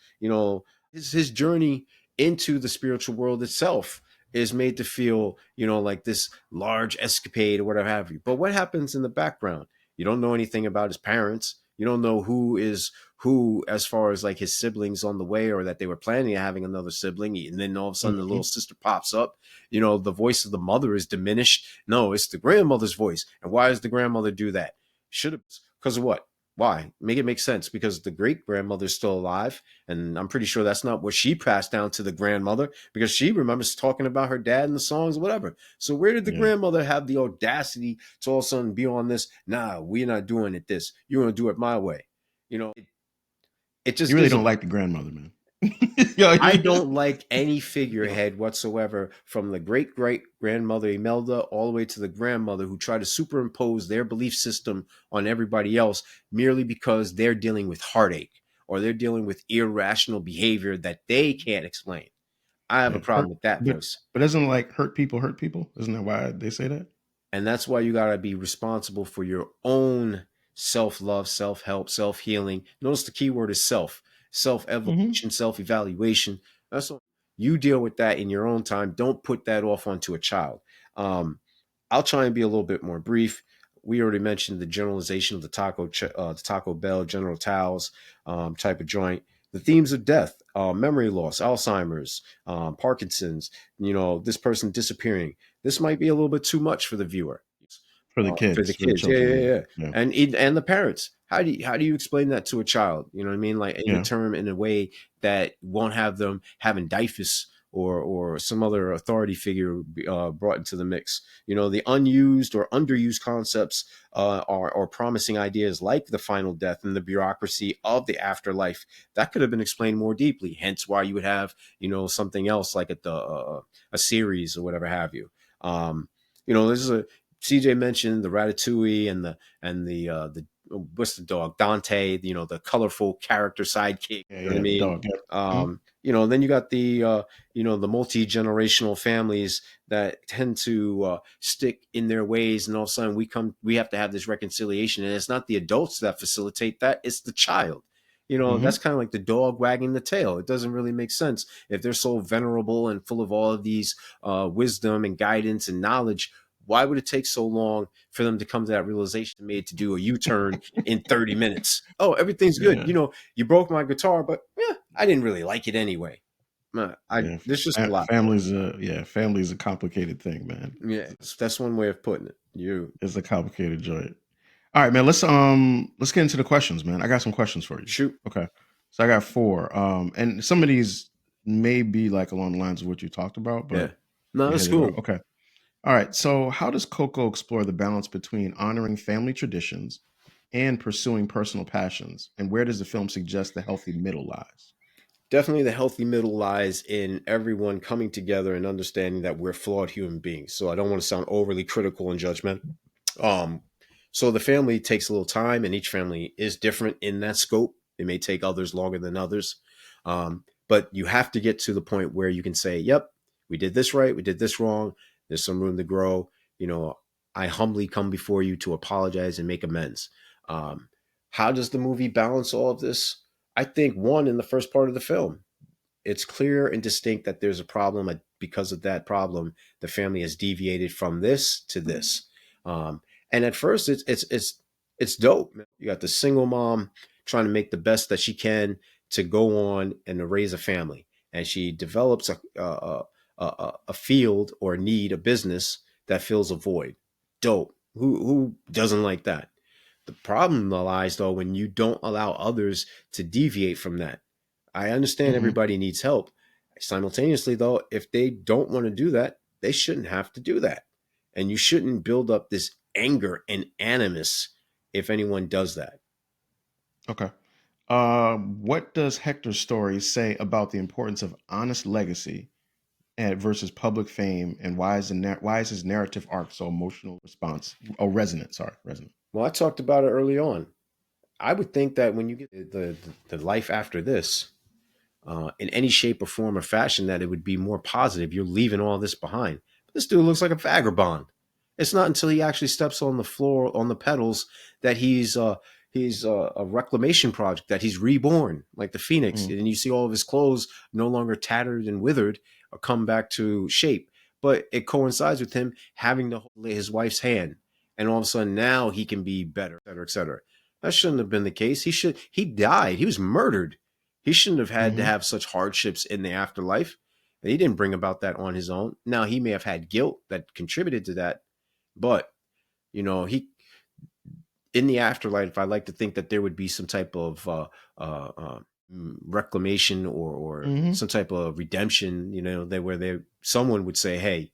Speaker 2: His journey into the spiritual world itself is made to feel, like this large escapade or whatever have you. But what happens in the background? You don't know anything about his parents. You don't know who is who as far as like his siblings on the way or that they were planning on having another sibling. And then all of a sudden the
Speaker 1: Mm-hmm.
Speaker 2: little sister pops up. The voice of the mother is diminished. No, it's the grandmother's voice. And why does the grandmother do that? Should have, because of what? Why? Make it make sense because the great grandmother's still alive. And I'm pretty sure that's not what she passed down to the grandmother because she remembers talking about her dad in the songs, whatever. So where did the
Speaker 1: Yeah.
Speaker 2: grandmother have the audacity to all of a sudden be on this? Nah, we're not doing it this. You're going to do it my way. It
Speaker 1: You
Speaker 2: just
Speaker 1: really
Speaker 2: gives a
Speaker 1: don't like the grandmother, man. Yo,
Speaker 2: I don't like any figurehead whatsoever from the great great grandmother Imelda all the way to the grandmother who try to superimpose their belief system on everybody else merely because they're dealing with heartache or they're dealing with irrational behavior that they can't explain. I have a
Speaker 1: yeah.
Speaker 2: problem
Speaker 1: Hurt,
Speaker 2: with that
Speaker 1: but
Speaker 2: voice.
Speaker 1: but doesn't like hurt people hurt people? Isn't that why they say that?
Speaker 2: And that's why you got to be responsible for your own self love, self help, self healing. Notice the key word is self
Speaker 1: Mm-hmm.
Speaker 2: evolution, self evaluation. That's what you deal with that in your own time. Don't put that off onto a child. Um, I'll try and be a little bit more brief. We already mentioned the generalization of the Taco Bell, General Tso's type of joint. The themes of death, memory loss, Alzheimer's, Parkinson's. This person disappearing. This might be a little bit too much for the viewer,
Speaker 1: For the
Speaker 2: for the
Speaker 1: kids, for the
Speaker 2: kids. Yeah,
Speaker 1: children.
Speaker 2: yeah, yeah.
Speaker 1: Yeah. Yeah.
Speaker 2: And the parents. How do you explain that to a child? You know what I mean? Like in a
Speaker 1: Yeah.
Speaker 2: term in a way that won't have them having DIFUS or some other authority figure brought into the mix. The unused or underused concepts are promising ideas like the final death and the bureaucracy of the afterlife that could have been explained more deeply. Hence, why you would have something else like a series or whatever have you. This is a CJ mentioned the Ratatouille and the what's the dog Dante, the colorful character sidekick.
Speaker 1: Yeah.
Speaker 2: You know what I
Speaker 1: Yeah. The
Speaker 2: mean?
Speaker 1: dog. Yeah. Mhm.
Speaker 2: Then you got the multi-generational families that tend to stick in their ways, and all of a sudden we have to have this reconciliation, and it's not the adults that facilitate that; it's the child. That's
Speaker 1: Mhm.
Speaker 2: kind of like the dog wagging the tail. It doesn't really make sense if they're so venerable and full of all of these wisdom and guidance and knowledge. Why would it take so long for them to come to that realization made to do a U-turn in 30 minutes? Oh, everything's good.
Speaker 1: Yeah.
Speaker 2: You broke my guitar, but yeah, I didn't really like it anyway.
Speaker 1: Yeah.
Speaker 2: There's just a lot there.
Speaker 1: Family's a complicated thing, man.
Speaker 2: Yeah, that's one way of putting it. You
Speaker 1: It's a complicated joint. All right, man. Let's get into the questions, man. I got some questions for you.
Speaker 2: shoot.
Speaker 1: Okay. So I got four. And some of these may be like along the lines of what you talked about,
Speaker 2: Yeah.
Speaker 1: but
Speaker 2: No,
Speaker 1: you
Speaker 2: that's
Speaker 1: hit it all.
Speaker 2: cool.
Speaker 1: Okay. All right. So how does Coco explore the balance between honoring family traditions and pursuing personal passions? And where does the film suggest the healthy middle lies?
Speaker 2: Definitely the healthy middle lies in everyone coming together and understanding that we're flawed human beings. So I don't want to sound overly critical and judgmental. Um, so the family takes a little time, and each family is different in that scope. It may take others longer than others. But you have to get to the point where you can say, yep, we did this right, we did this wrong. There's some room to grow. You know, I humbly come before you to apologize and make amends. Um, how does the movie balance all of this? I think one, in the first part of the film, it's clear and distinct that there's a problem. Because of that problem, the family has deviated from this to this. Um, and at first, it's dope. You got the single mom trying to make the best that she can to go on and to raise a family, and she develops a field or need, a business that fills a void. Dope. Who doesn't like that? The problem lies though when you don't allow others to deviate from that. I understand
Speaker 1: Hmm.
Speaker 2: everybody needs help. Simultaneously, though, if they don't want to do that, they shouldn't have to do that. And you shouldn't build up this anger and animus if anyone does that.
Speaker 1: Okay. What does Hector's story say about the importance of honest legacy and versus public fame, and why is his narrative arc so emotional response? Oh, resonant. Sorry, resonant.
Speaker 2: Well, I talked about it early on. I would think that when you get the life after this, in any shape or form or fashion, that it would be more positive. You're leaving all this behind. But this dude looks like a vagabond. It's not until he actually steps on the floor on the pedals that he's a reclamation project, that he's reborn like the phoenix,
Speaker 1: Mm-hmm.
Speaker 2: and you see all of his clothes no longer tattered and withered or come back to shape. But it coincides with him having to hold his wife's hand, and all of a sudden now he can be better, et cetera, et cetera. That shouldn't have been the case. He died. He was murdered. He shouldn't have had to
Speaker 1: Mm-hmm.
Speaker 2: have such hardships in the afterlife. He didn't bring about that on his own. Now he may have had guilt that contributed to that, but he in the afterlife, I like to think that there would be some type of uh, uh, reclamation or
Speaker 1: Mm-hmm.
Speaker 2: some type of redemption. Where someone would say, "Hey,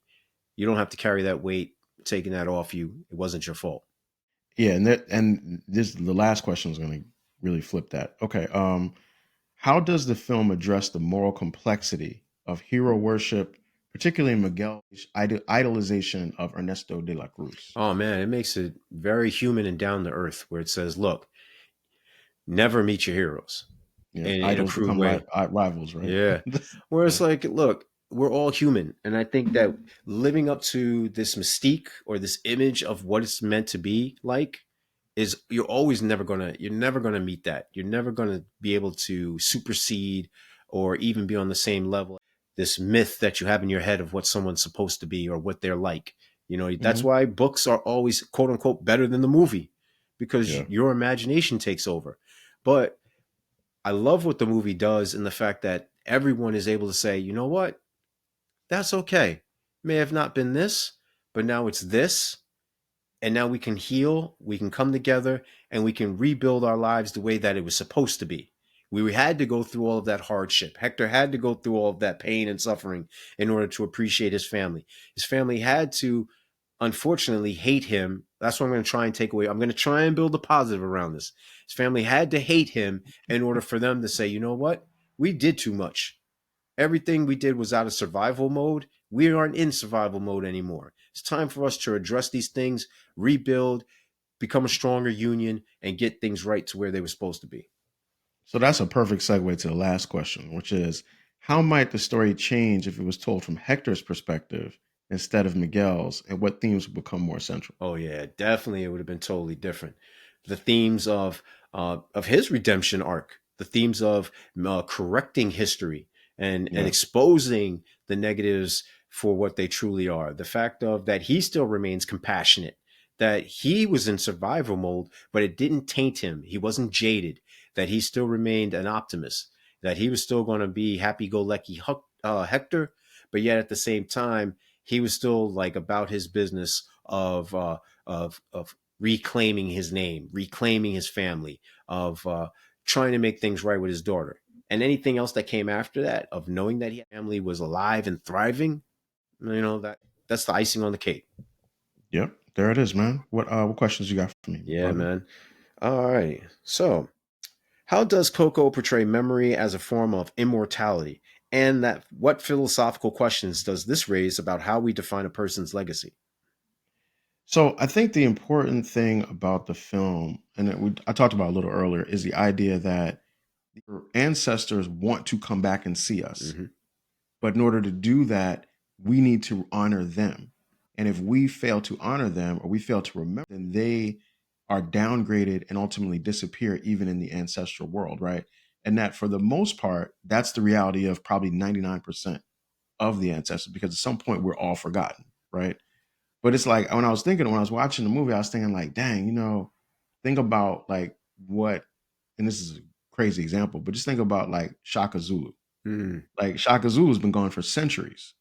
Speaker 2: you don't have to carry that weight, taking that off you. It wasn't your fault."
Speaker 1: Yeah, and this the last question is going to really flip that. Okay. How does the film address the moral complexity of hero worship, particularly Miguel's idolization of Ernesto de la Cruz?
Speaker 2: Oh man, it makes it very human and down to earth. Where it says, "Look, never meet your heroes,"
Speaker 1: Yeah,
Speaker 2: in a
Speaker 1: idols
Speaker 2: crude
Speaker 1: become
Speaker 2: way.
Speaker 1: rivals, right?
Speaker 2: Yeah. Where it's
Speaker 1: Yeah.
Speaker 2: like, look, we're all human. And I think that living up to this mystique or this image of what it's meant to be like is you're never gonna meet that. You're never gonna be able to supersede or even be on the same level. This myth that you have in your head of what someone's supposed to be or what they're like. That's
Speaker 1: Hmm.
Speaker 2: why books are always quote unquote better than the movie, because
Speaker 1: Yeah.
Speaker 2: your imagination takes over. But I love what the movie does in the fact that everyone is able to say, you know what? That's okay. May have not been this, but now it's this. And now we can heal, we can come together, and we can rebuild our lives the way that it was supposed to be. We had to go through all of that hardship. Hector had to go through all of that pain and suffering in order to appreciate his family. His family had to, unfortunately, hate him. That's what I'm going to try and take away. I'm going to try and build a positive around this. His family had to hate him in order for them to say, you know what? We did too much. Everything we did was out of survival mode. We aren't in survival mode anymore. It's time for us to address these things, rebuild, become a stronger union, and get things right to where they were supposed to be.
Speaker 1: So that's a perfect segue to the last question, which is how might the story change if it was told from Hector's perspective instead of Miguel's, and what themes would become more central?
Speaker 2: Oh yeah, definitely it would have been totally different. The themes of his redemption arc, the themes of correcting history and
Speaker 1: Yeah.
Speaker 2: exposing the negatives for what they truly are. The fact of that he still remains compassionate, that he was in survival mode, but it didn't taint him. He wasn't jaded. That he still remained an optimist. That he was still going to be happy-go-lucky Hector, but yet at the same time he was still like about his business of reclaiming his name, reclaiming his family, of trying to make things right with his daughter. And anything else that came after that, of knowing that his family was alive and thriving, that's the icing on the cake.
Speaker 1: Yep, there it is, man. What questions you got for me,
Speaker 2: Yeah,
Speaker 1: brother?
Speaker 2: man. All right. So, how does Coco portray memory as a form of immortality? And that what philosophical questions does this raise about how we define a person's legacy?
Speaker 1: So I think the important thing about the film, and I talked about a little earlier, is the idea that your ancestors want to come back and see us.
Speaker 2: Hmm.
Speaker 1: But in order to do that, we need to honor them. And if we fail to honor them or we fail to remember, then they are downgraded and ultimately disappear even in the ancestral world, right? And that for the most part, that's the reality of probably 99% of the ancestors, because at some point we're all forgotten, right? But it's like when I was watching the movie, I was thinking like, dang, think about like what, and this is a crazy example, but just think about like Shaka Zulu.
Speaker 2: Mm.
Speaker 1: Like Shaka Zulu has been gone for centuries,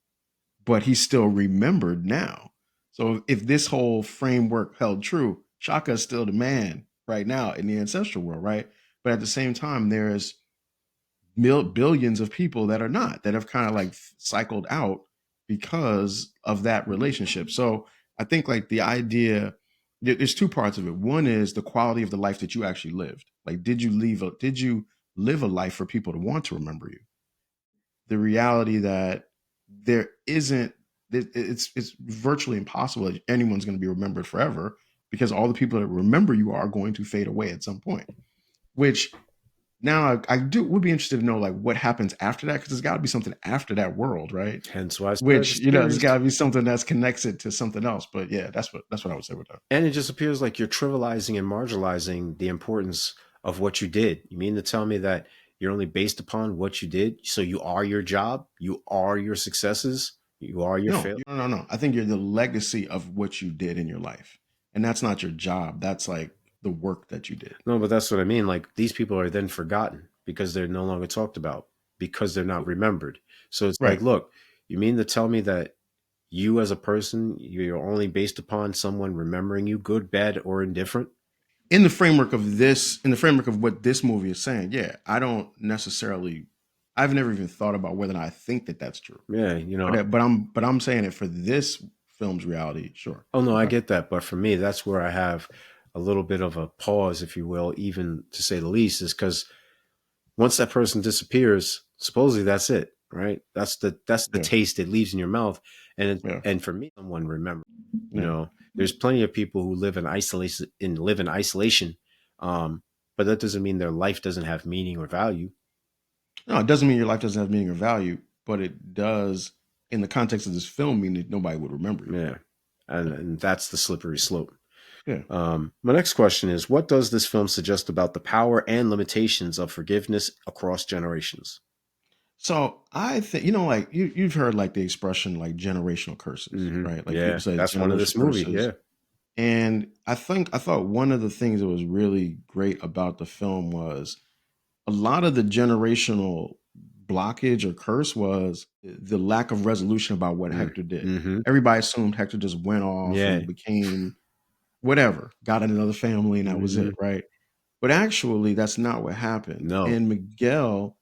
Speaker 1: but he's still remembered now. So if this whole framework held true, Shaka is still the man right now in the ancestral world, right? But at the same time, there's billions of people that are not, that have kind of like cycled out because of that relationship. So I think like the idea, there's two parts of it. One is the quality of the life that you actually lived. Like, did you live a life for people to want to remember you? The reality that there isn't, it's virtually impossible that anyone's going to be remembered forever, because all the people that remember you are going to fade away at some point. Which now I do would be interested to know like what happens after that, because there's got to be something after that world, right?
Speaker 2: Hence why I started
Speaker 1: Which
Speaker 2: the
Speaker 1: there's
Speaker 2: series.
Speaker 1: got to be something that's connected to something else. But yeah, that's what I would say with that.
Speaker 2: And it just appears like you're trivializing and marginalizing the importance of what you did. You mean to tell me that you're only based upon what you did? So you are your job, you are your successes, you are your
Speaker 1: No,
Speaker 2: fail.
Speaker 1: no, no, no. I think you're the legacy of what you did in your life, and that's not your job. That's like the work that you did.
Speaker 2: No, but that's what I mean. Like these people are then forgotten because they're no longer talked about, because they're not remembered. So it's like,
Speaker 1: Right.
Speaker 2: look, you mean to tell me that you as a person, you're only based upon someone remembering you, good, bad, or indifferent?
Speaker 1: In the framework of what this movie is saying, yeah, I don't necessarily, I've never even thought about whether or not I think that that's true.
Speaker 2: Yeah,
Speaker 1: But I'm saying it for this film's reality, sure.
Speaker 2: oh no, I
Speaker 1: Okay.
Speaker 2: get that, but for me, that's where I have a little bit of a pause, if you will, even to say the least, is because once that person disappears, supposedly that's it, right? That's the
Speaker 1: Yeah.
Speaker 2: taste it leaves in your mouth,
Speaker 1: Yeah.
Speaker 2: and for me, someone remember. You
Speaker 1: Yeah.
Speaker 2: know, there's plenty of people who live in isolation, but that doesn't mean their life doesn't have meaning or value.
Speaker 1: No, it doesn't mean your life doesn't have meaning or value, but it does, in the context of this film, mean that nobody would remember you.
Speaker 2: Yeah, and that's the slippery slope.
Speaker 1: Yeah.
Speaker 2: My next question is: what does this film suggest about the power and limitations of forgiveness across generations?
Speaker 1: So I think, like you've heard like the expression like generational curses,
Speaker 2: Hmm.
Speaker 1: right? Like people
Speaker 2: Yeah,
Speaker 1: say
Speaker 2: that's one of
Speaker 1: generational
Speaker 2: this movie.
Speaker 1: curses.
Speaker 2: Yeah.
Speaker 1: And I thought one of the things that was really great about the film was a lot of the generational blockage or curse was the lack of resolution about what Hector did.
Speaker 2: Mm-hmm.
Speaker 1: Everybody assumed Hector just went off
Speaker 2: Yeah.
Speaker 1: and became whatever, got another family, and that was
Speaker 2: Hmm.
Speaker 1: it, right? But actually, that's not what happened.
Speaker 2: No.
Speaker 1: And Miguel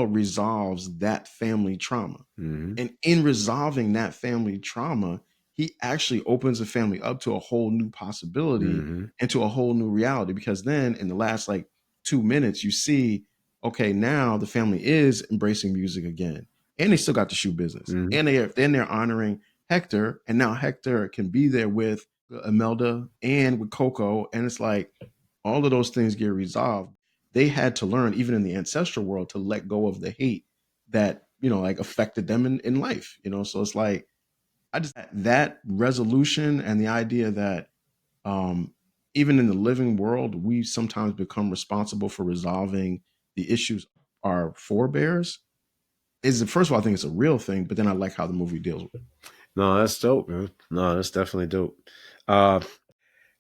Speaker 1: resolves that family trauma.
Speaker 2: Hmm.
Speaker 1: And in resolving that family trauma, he actually opens the family up to a whole new possibility
Speaker 2: Hmm.
Speaker 1: and to a whole new reality. Because then in the last like 2 minutes, you see, okay, now the family is embracing music again. And they still got the shoe business.
Speaker 2: Hmm.
Speaker 1: And they're honoring Hector. And now Hector can be there with Imelda and with Coco. And it's like all of those things get resolved. They had to learn, even in the ancestral world, to let go of the hate that, like affected them in life, So it's like, I just, that resolution and the idea that um, even in the living world, we sometimes become responsible for resolving the issues our forebears is, first of all, I think it's a real thing, but then I like how the movie deals with it.
Speaker 2: No, that's dope, man. No, that's definitely dope. Uh,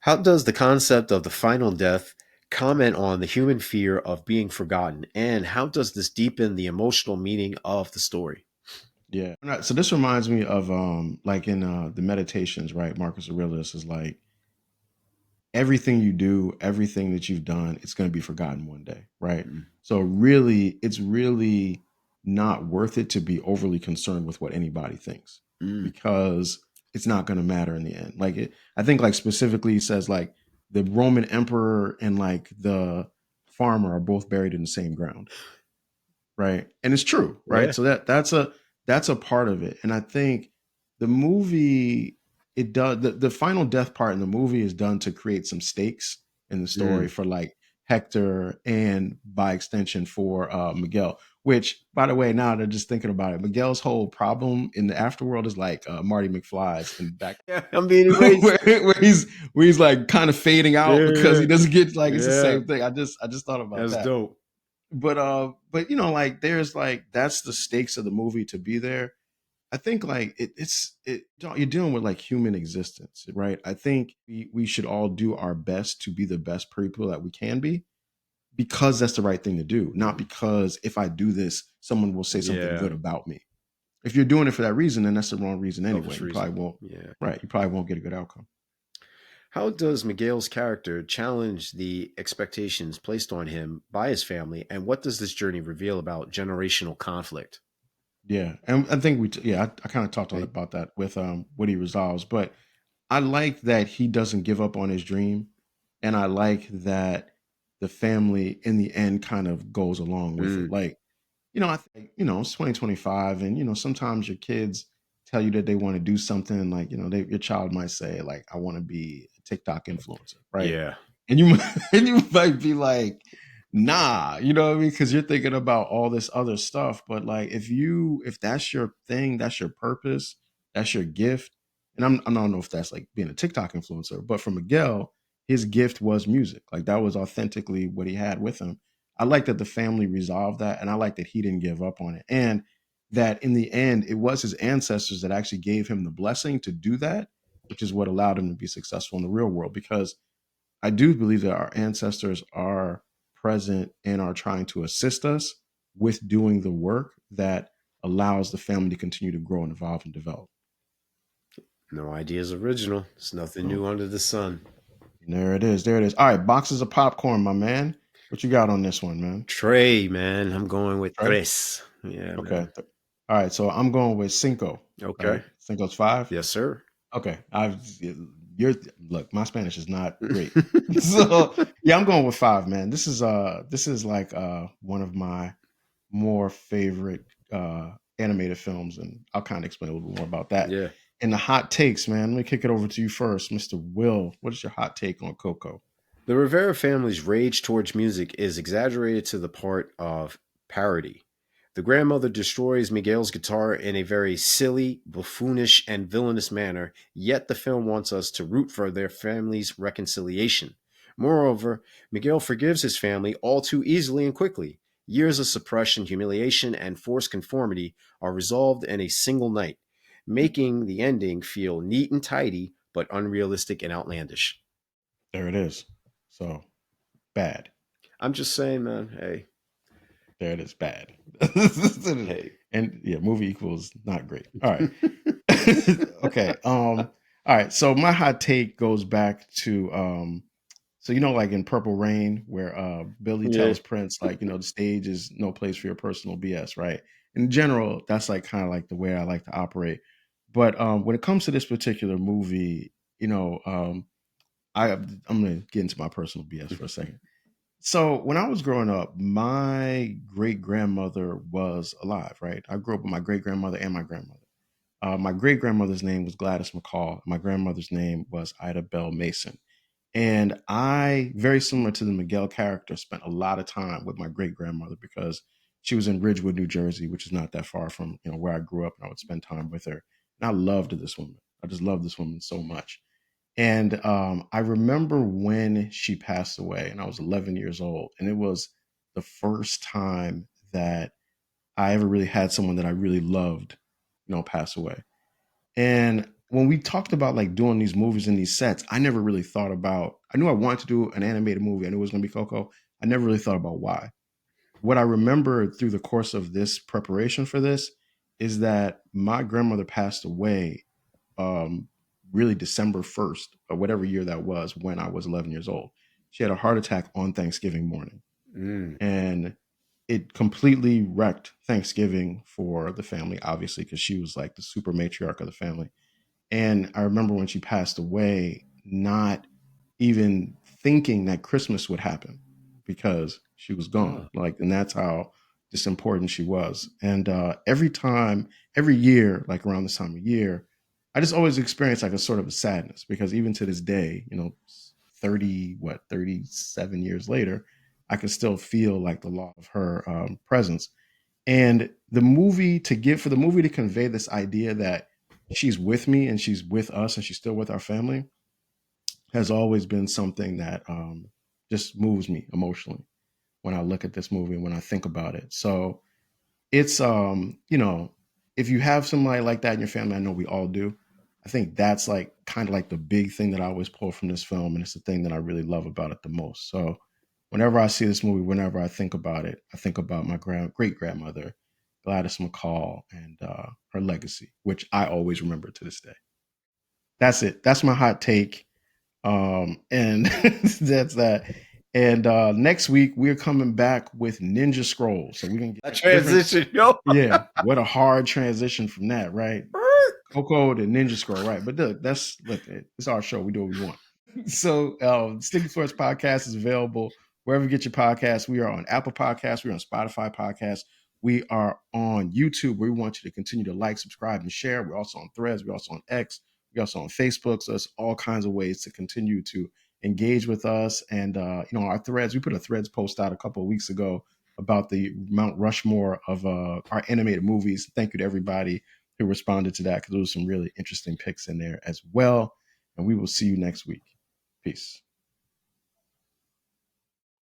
Speaker 2: how does the concept of the final death comment on the human fear of being forgotten, and how does this deepen the emotional meaning of the story?
Speaker 1: Yeah. So this reminds me of like in the Meditations, right? Marcus Aurelius is like, everything you do, everything that you've done, it's going to be forgotten one day, right?
Speaker 2: Mm.
Speaker 1: So really, it's really not worth it to be overly concerned with what anybody thinks
Speaker 2: Mm.
Speaker 1: because it's not going to matter in the end. Like I think like specifically he says like the Roman emperor and like the farmer are both buried in the same ground, right? And it's true, right?
Speaker 2: Yeah.
Speaker 1: So that's a part of it. And I think the movie it does the final death part in the movie is done to create some stakes in the story
Speaker 2: Mm.
Speaker 1: for like Hector and by extension for Miguel. Which, by the way, now they're just thinking about it. Miguel's whole problem in the afterworld is like Marty McFly's in back
Speaker 2: Yeah, I'm being erased.
Speaker 1: where he's like kind of fading out because he
Speaker 2: Yeah.
Speaker 1: doesn't get like it's the
Speaker 2: Yeah.
Speaker 1: same thing. I just thought about
Speaker 2: That's
Speaker 1: that
Speaker 2: dope.
Speaker 1: but like there's like that's the stakes of the movie to be there. I think like you're dealing with like human existence, right? I think we should all do our best to be the best people that we can be because that's the right thing to do, not
Speaker 2: Mhm.
Speaker 1: because if I do this someone will say something
Speaker 2: Yeah.
Speaker 1: good about me. If you're doing it for that reason, then that's the wrong reason anyway.
Speaker 2: Selfish
Speaker 1: You
Speaker 2: reason.
Speaker 1: probably won't.
Speaker 2: Yeah.
Speaker 1: Right, you probably won't get a good outcome.
Speaker 2: How does Miguel's character challenge the expectations placed on him by his family, and what does this journey reveal about generational conflict?
Speaker 1: Yeah, and I think I kind of talked
Speaker 2: Okay.
Speaker 1: about that with what he resolves, but I like that he doesn't give up on his dream, and I like that the family in the end kind of goes along with it.
Speaker 2: Mm.
Speaker 1: Like, I think it's 2025, and sometimes your kids tell you that they want to do something. Like, your child might say, like, I want to be a TikTok influencer, right?
Speaker 2: Yeah.
Speaker 1: And you and you might be like, nah, you know what I mean? Because you're thinking about all this other stuff. But like if that's your thing, that's your purpose, that's your gift. And I don't know if that's like being a TikTok influencer, but for Miguel, his gift was music. Like that was authentically what he had with him. I like that the family resolved that, and I like that he didn't give up on it. And that in the end, it was his ancestors that actually gave him the blessing to do that, which is what allowed him to be successful in the real world. Because I do believe that our ancestors are present and are trying to assist us with doing the work that allows the family to continue to grow and evolve and develop.
Speaker 2: No idea is original. It's nothing
Speaker 1: So
Speaker 2: new under the sun.
Speaker 1: there it is. There it is. All right, boxes of popcorn, my man. What you got on this one, man?
Speaker 2: Trey, man. I'm going with
Speaker 1: Trey?
Speaker 2: tres. Yeah,
Speaker 1: Okay.
Speaker 2: man.
Speaker 1: All right, so I'm going with cinco.
Speaker 2: Okay.
Speaker 1: Right? Cinco's five.
Speaker 2: Yes, sir.
Speaker 1: Okay. You're look, my Spanish is not great. So yeah, I'm going with five, man. This is like one of my more favorite animated films, and I'll kind of explain a little bit more about that.
Speaker 2: Yeah.
Speaker 1: And the hot takes, man. Let me kick it over to you first, Mr. Will. What is your hot take on Coco?
Speaker 2: The Rivera family's rage towards music is exaggerated to the part of parody. The grandmother destroys Miguel's guitar in a very silly, buffoonish, and villainous manner, yet the film wants us to root for their family's reconciliation. Moreover, Miguel forgives his family all too easily and quickly. Years of suppression, humiliation, and forced conformity are resolved in a single night, making the ending feel neat and tidy, but unrealistic and outlandish.
Speaker 1: There it is. So bad.
Speaker 2: I'm just saying, man. Hey,
Speaker 1: There it is. Bad.
Speaker 2: hey.
Speaker 1: And yeah, movie equals not great. All right. Okay. All right. So my hot take goes back to so like in Purple Rain, where Billy
Speaker 2: Yeah.
Speaker 1: tells Prince, like, the stage is no place for your personal BS, right? In general, that's like kind of like the way I like to operate. But when it comes to this particular movie, I'm gonna get into my personal BS for a second. So when I was growing up, my great grandmother was alive, right? I grew up with my great grandmother and my grandmother. My great grandmother's name was Gladys McCall. My grandmother's name was Ida Bell Mason. And I, very similar to the Miguel character, spent a lot of time with my great grandmother because she was in Ridgewood, New Jersey, which is not that far from where I grew up, and I would spend time with her. And I loved this woman. I just love this woman so much. And I remember when she passed away, and I was 11 years old, and it was the first time that I ever really had someone that I really loved, pass away. And when we talked about like doing these movies and these sets, I never really thought about. I knew I wanted to do an animated movie. I knew it was going to be Coco. I never really thought about why. What I remember through the course of this preparation for this is that my grandmother passed away um, really December 1st or whatever year that was when I was 11 years old. She had a heart attack on Thanksgiving morning,
Speaker 2: Mm.
Speaker 1: and it completely wrecked Thanksgiving for the family, obviously, because she was like the super matriarch of the family. And I remember when she passed away, not even thinking that Christmas would happen because she was gone.
Speaker 2: Oh.
Speaker 1: Like, and that's how just important she was. And every time, every year, like around this time of year, I just always experience like a sort of a sadness because even to this day, 37 years later, I can still feel like the loss of her presence. And the movie to give for the movie to convey this idea that she's with me and she's with us and she's still with our family has always been something that just moves me emotionally when I look at this movie and when I think about it. So it's if you have somebody like that in your family, I know we all do. I think that's like kind of like the big thing that I always pull from this film, and it's the thing that I really love about it the most. So whenever I see this movie, whenever I think about it, I think about my great grandmother, Gladys McCall, and her legacy, which I always remember to this day. That's it. That's my hot take. And that's that. And next week we're coming back with Ninja Scroll. So we're gonna get
Speaker 2: A
Speaker 1: different.
Speaker 2: transition, yo.
Speaker 1: Yeah, what a hard transition from that, right? Coco to Ninja Scroll, right? But look, it's our show. We do what we want. So Sticky Floors Podcast is available wherever you get your podcasts. We are on Apple Podcasts, we're on Spotify Podcasts, we are on YouTube. We want you to continue to like, subscribe, and share. We're also on Threads, we're also on X, we're also on Facebook. So there's all kinds of ways to continue to engage with us. And our Threads, we put a Threads post out a couple of weeks ago about the Mount Rushmore of our animated movies. Thank you to everybody who responded to that because there was some really interesting picks in there as well. And we will see you next week. Peace.